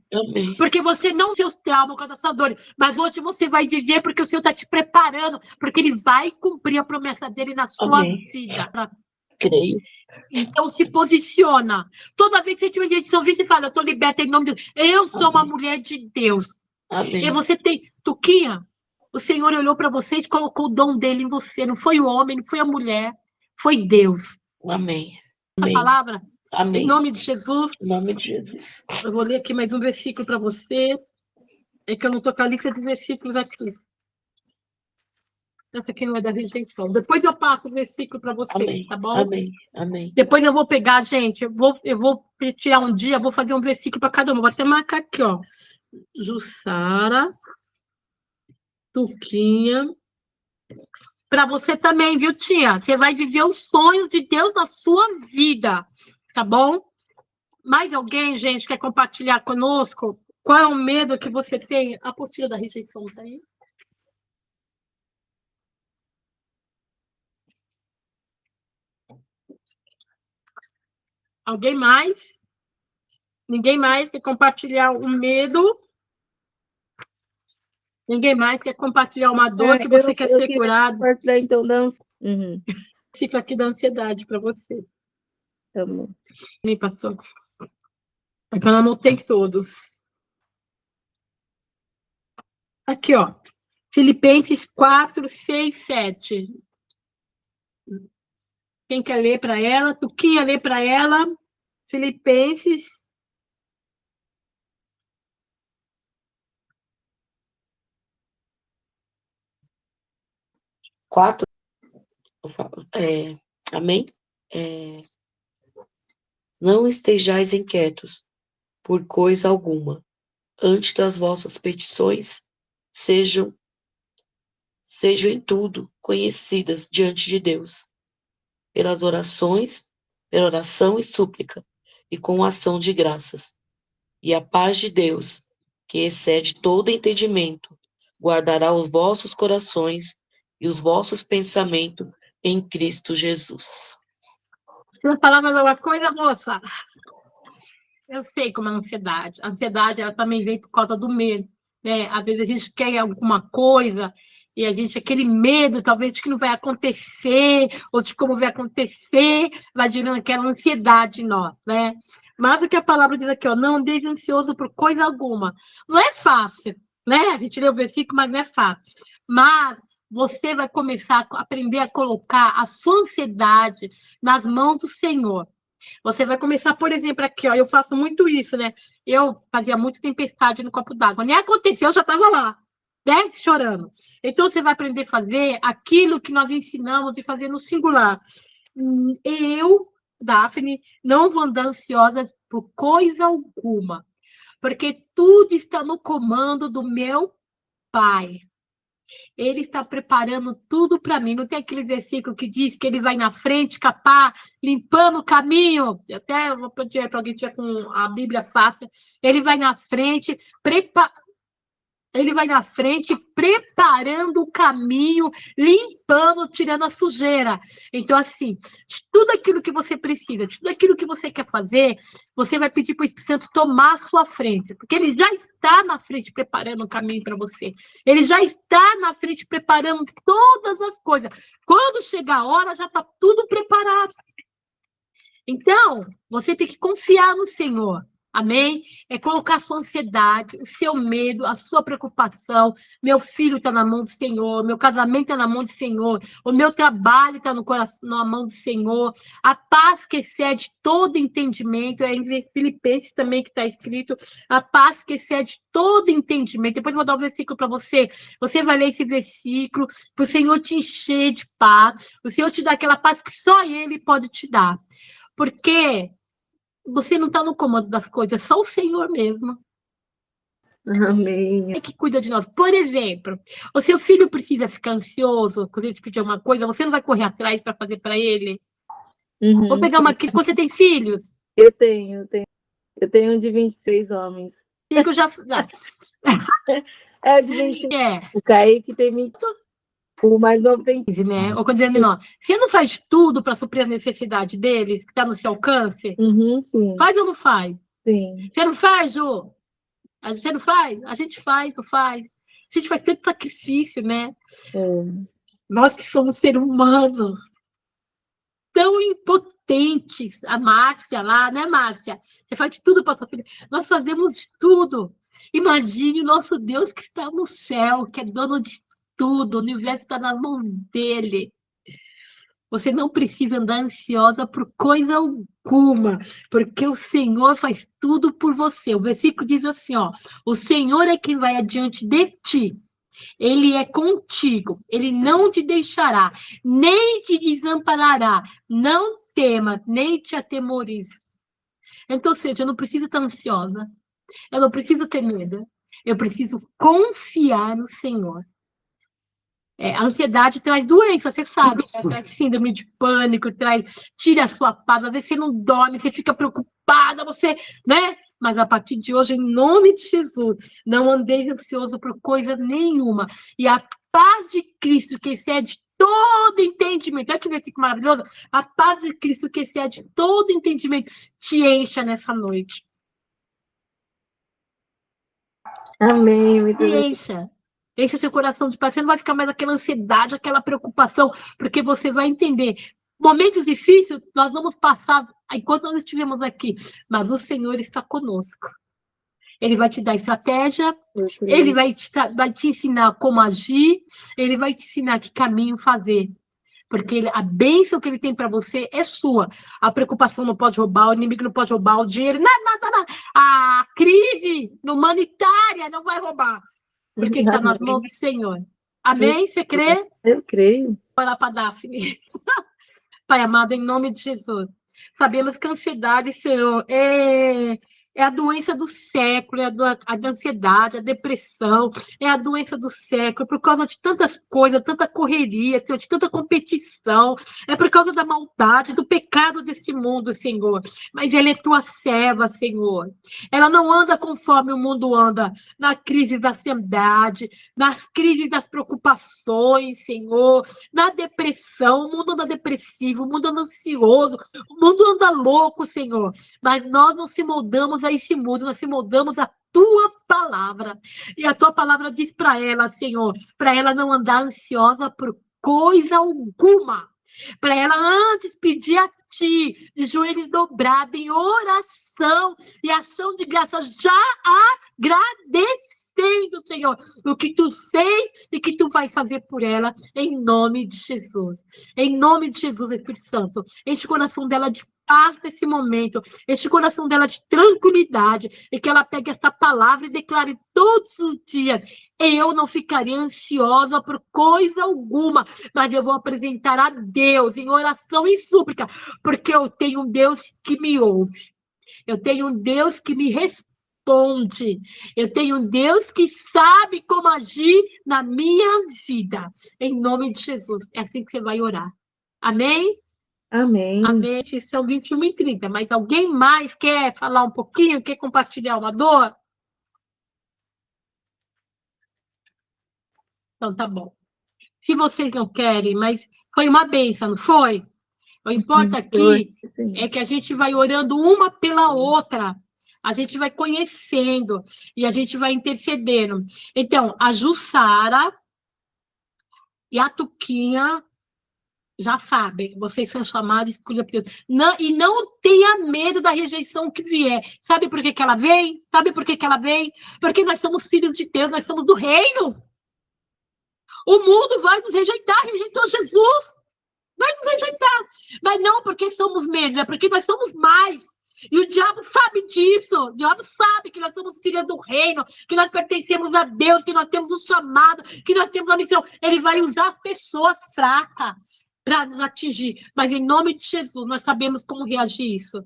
Porque você não seus traumas com essa dor, mas hoje você vai viver porque o Senhor está te preparando, porque Ele vai cumprir a promessa dEle na sua vida.
Creio.
Então se posiciona. Toda vez que você tiver rejeição, você fala, eu estou liberta em nome de Deus. Eu sou uma mulher de Deus. E você tem... Tuquinha, o Senhor olhou para você e colocou o dom dEle em você. Não foi o homem, não foi a mulher, foi Deus.
Amém.
Essa palavra...
Amém.
Em nome de Jesus.
Em nome de Jesus.
Eu vou ler aqui mais um versículo para você. É que eu não estou com a lista de versículos aqui. Essa aqui não é da rejeição. Depois eu passo o versículo para vocês,
Amém.
tá bom?
Amém. Amém.
Depois eu vou pegar, gente, eu vou tirar um dia, vou fazer um versículo para cada um. Vou até marcar aqui, ó. Jussara, Tuquinha. Para você também, viu, tia? Você vai viver os sonhos de Deus na sua vida, tá bom? Mais alguém, gente, quer compartilhar conosco? Qual é o medo que você tem? A apostila da rejeição tá aí? Alguém mais? Ninguém mais quer compartilhar um medo? Ninguém mais quer compartilhar uma dor que você quer ser curado?
Compartilhar, então, Uhum.
Ciclo aqui da ansiedade para você.
Tá bom.
Me passou. Porque eu não anotei todos. Aqui, ó. Filipenses 4, 6, 7. Quem quer ler para ela? Tuquinha, lê para ela. Filipenses.
Quatro. Amém? Não estejais inquietos por coisa alguma, antes das vossas petições sejam em tudo conhecidas diante de Deus, pela oração e súplica, e com ação de graças. E a paz de Deus, que excede todo entendimento, guardará os vossos corações e os vossos pensamentos em Cristo Jesus.
Vou falar mais alguma coisa, moça? Eu sei como é a ansiedade. A ansiedade, ela também vem por causa do medo, né? Às vezes a gente quer alguma coisa e a gente, aquele medo, talvez, de que não vai acontecer, ou de como vai acontecer, vai gerando aquela ansiedade em nós, né? Mas o que a palavra diz aqui, ó, não andeis ansioso por coisa alguma. Não é fácil, né? A gente lê o versículo, mas não é fácil. Mas você vai começar a aprender a colocar a sua ansiedade nas mãos do Senhor. Você vai começar, por exemplo, aqui, ó, eu faço muito isso, né? Eu fazia muito tempestade no copo d'água. Nem aconteceu, eu já estava lá, né? Chorando. Então, você vai aprender a fazer aquilo que nós ensinamos e fazer no singular. Eu, Daphne, não vou andar ansiosa por coisa alguma, porque tudo está no comando do meu Pai. Ele está preparando tudo para mim. Não tem aquele versículo que diz que ele vai na frente, capaz, limpando o caminho. Até vou pedir para alguém que tiver com a Bíblia fácil. Ele vai na frente, preparando o caminho, limpando, tirando a sujeira. Então, assim, de tudo aquilo que você precisa, de tudo aquilo que você quer fazer, você vai pedir para o Espírito Santo tomar a sua frente, porque ele já está na frente preparando o caminho para você. Ele já está na frente preparando todas as coisas. Quando chegar a hora, já está tudo preparado. Então, você tem que confiar no Senhor. Amém? É colocar a sua ansiedade, o seu medo, a sua preocupação. Meu filho está na mão do Senhor, meu casamento está na mão do Senhor, o meu trabalho está na mão do Senhor. A paz que excede todo entendimento, é em Filipenses também que está escrito, a paz que excede todo entendimento. Depois eu vou dar um versículo para você. Você vai ler esse versículo, para o Senhor te encher de paz, o Senhor te dá aquela paz que só Ele pode te dar. Porque você não está no comando das coisas, só o Senhor mesmo.
Amém.
É que cuida de nós. Por exemplo, o seu filho precisa ficar ansioso quando ele te pedir uma coisa, você não vai correr atrás para fazer para ele?
Uhum.
Vou pegar uma... Você tem filhos?
Eu tenho um de 26 homens.
Cinco já...
É o de 26.
É.
O Kaique tem 20. O mais novo tem
15, né? Ou quando é menor. Você não faz tudo para suprir a necessidade deles, que está no seu alcance?
Uhum, sim.
Faz ou não faz?
Sim.
Você não faz, Ju? Você não faz? A gente faz, não faz. A gente faz tanto sacrifício, né? Nós que somos seres humanos tão impotentes. A Márcia lá, né, Márcia? Você faz de tudo para sua filha. Nós fazemos de tudo. Imagine o nosso Deus que está no céu, que é dono de tudo. O universo está na mão dele. Você não precisa andar ansiosa por coisa alguma, porque o Senhor faz tudo por você. O versículo diz assim, ó, o Senhor é quem vai adiante de ti. Ele é contigo, ele não te deixará, nem te desamparará. Não temas, nem te atemorize. Então, ou seja, eu não preciso estar ansiosa, eu não preciso ter medo, eu preciso confiar no Senhor. A ansiedade traz doença, você sabe, né? Traz síndrome de pânico, tira a sua paz, às vezes você não dorme, você fica preocupada, você, né? Mas a partir de hoje, em nome de Jesus, não andeis ansioso por coisa nenhuma. E a paz de Cristo, que excede todo entendimento, olha que versículo maravilhoso, a paz de Cristo, que excede todo entendimento, te encha nessa noite.
Amém.
Te encha. Enche seu coração de paz. Você não vai ficar mais aquela ansiedade, aquela preocupação, porque você vai entender. Momentos difíceis nós vamos passar enquanto nós estivermos aqui, mas o Senhor está conosco. Ele vai te dar estratégia, ele vai te ensinar como agir, ele vai te ensinar que caminho fazer. Porque a bênção que ele tem para você é sua. A preocupação não pode roubar, o inimigo não pode roubar, o dinheiro, nada. A crise humanitária não vai roubar. Porque está nas mãos do Senhor. Amém? Você crê?
Eu creio.
Olha para Daphne. Pai amado, em nome de Jesus. Sabemos que a ansiedade, Senhor, é a doença do século, a da ansiedade, a depressão, é a doença do século, por causa de tantas coisas, tanta correria, Senhor, de tanta competição, é por causa da maldade, do pecado desse mundo, Senhor. Mas ela é tua serva, Senhor. Ela não anda conforme o mundo anda, na crise da ansiedade, nas crises das preocupações, Senhor, na depressão, o mundo anda depressivo, o mundo anda ansioso, o mundo anda louco, Senhor. Mas nós não se moldamos a esse mundo, nós se moldamos a tua palavra. E a tua palavra diz para ela, Senhor, para ela não andar ansiosa por coisa alguma. Para ela antes pedir a ti, de joelhos dobrados, em oração e ação de graça, já agradecendo, Senhor, o que tu fez e que tu vai fazer por ela, em nome de Jesus. Em nome de Jesus, Espírito Santo. Enche o coração dela de paz nesse momento, enche o coração dela de tranquilidade, e que ela pegue esta palavra e declare todos os dias: eu não ficarei ansiosa por coisa alguma, mas eu vou apresentar a Deus em oração e súplica, porque eu tenho um Deus que me ouve, eu tenho um Deus que me responde, eu tenho um Deus que sabe como agir na minha vida, em nome de Jesus. É assim que você vai orar. Amém?
Amém.
Amém. São 21h30, mas alguém mais quer falar um pouquinho, quer compartilhar uma dor? Então, tá bom. Se vocês não querem, mas foi uma bênção, não foi? O que importa aqui é que a gente vai orando uma pela outra. A gente vai conhecendo e a gente vai intercedendo. Então, a Jussara e a Tuquinha já sabem, vocês são chamados, escolha por Deus. E não tenha medo da rejeição que vier. Sabe por que ela vem? Sabe por que ela vem? Porque nós somos filhos de Deus, nós somos do reino. O mundo vai nos rejeitar, rejeitou Jesus. Vai nos rejeitar. Mas não porque somos menos, é porque nós somos mais. E o diabo sabe disso. O diabo sabe que nós somos filhos do reino, que nós pertencemos a Deus, que nós temos um chamado, que nós temos uma missão. Ele vai usar as pessoas fracas para nos atingir. Mas em nome de Jesus, nós sabemos como reagir a isso.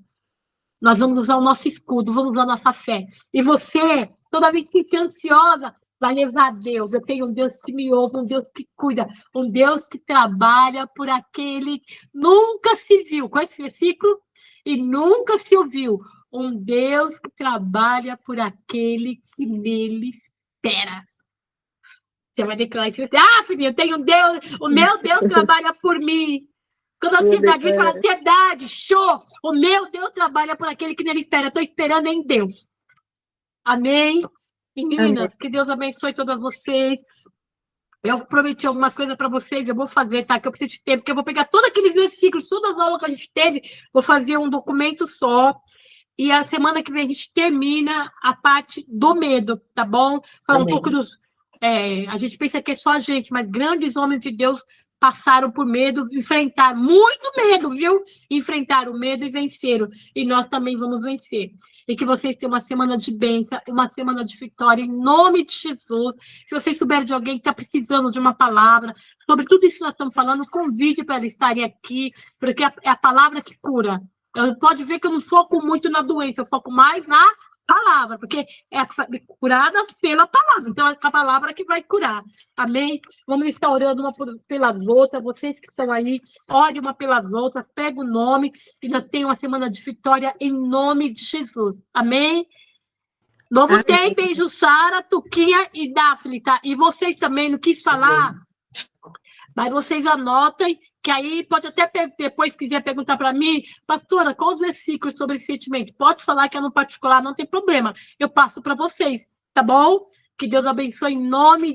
Nós vamos usar o nosso escudo, vamos usar a nossa fé. E você, toda vez que fica ansiosa, vai levar a Deus. Eu tenho um Deus que me ouve, um Deus que cuida, um Deus que trabalha por aquele que nunca se viu. Qual é esse versículo? E nunca se ouviu. Um Deus que trabalha por aquele que nele espera. Você vai declarar isso. Filhinha, eu tenho um Deus, o meu Deus trabalha por mim. Quando a ansiedade vem, fala ansiedade, show. O meu Deus trabalha por aquele que nele espera. Eu estou esperando em Deus. Amém? E, meninas, que Deus abençoe todas vocês. Eu prometi algumas coisas para vocês, eu vou fazer, tá? Que eu preciso de tempo, porque eu vou pegar todos aqueles versículos, todas as aulas que a gente teve, vou fazer um documento só. E a semana que vem a gente termina a parte do medo, tá bom? Falar um pouco dos... a gente pensa que é só a gente, mas grandes homens de Deus passaram por medo, enfrentaram muito medo, viu? Enfrentaram o medo e venceram. E nós também vamos vencer. E que vocês tenham uma semana de bênção, uma semana de vitória, em nome de Jesus. Se vocês souberem de alguém que está precisando de uma palavra, sobre tudo isso que nós estamos falando, convide para eles estarem aqui, porque é a palavra que cura. Pode ver que eu não foco muito na doença, eu foco mais na palavra, porque é curada pela palavra. Então, é a palavra que vai curar. Amém? Vamos estar orando uma pelas outras. Vocês que estão aí, ore uma pelas outras, pega o nome e nós tenhamos uma semana de vitória em nome de Jesus. Amém? Novo
Amém.
tem, beijo, Sara, Tuquinha e Daphne, tá? E vocês também não quis falar, mas vocês anotem, que aí pode até depois quiser perguntar para mim, pastora, quais os versículos sobre esse sentimento? Pode falar que é no particular, não tem problema. Eu passo para vocês, tá bom? Que Deus abençoe em nome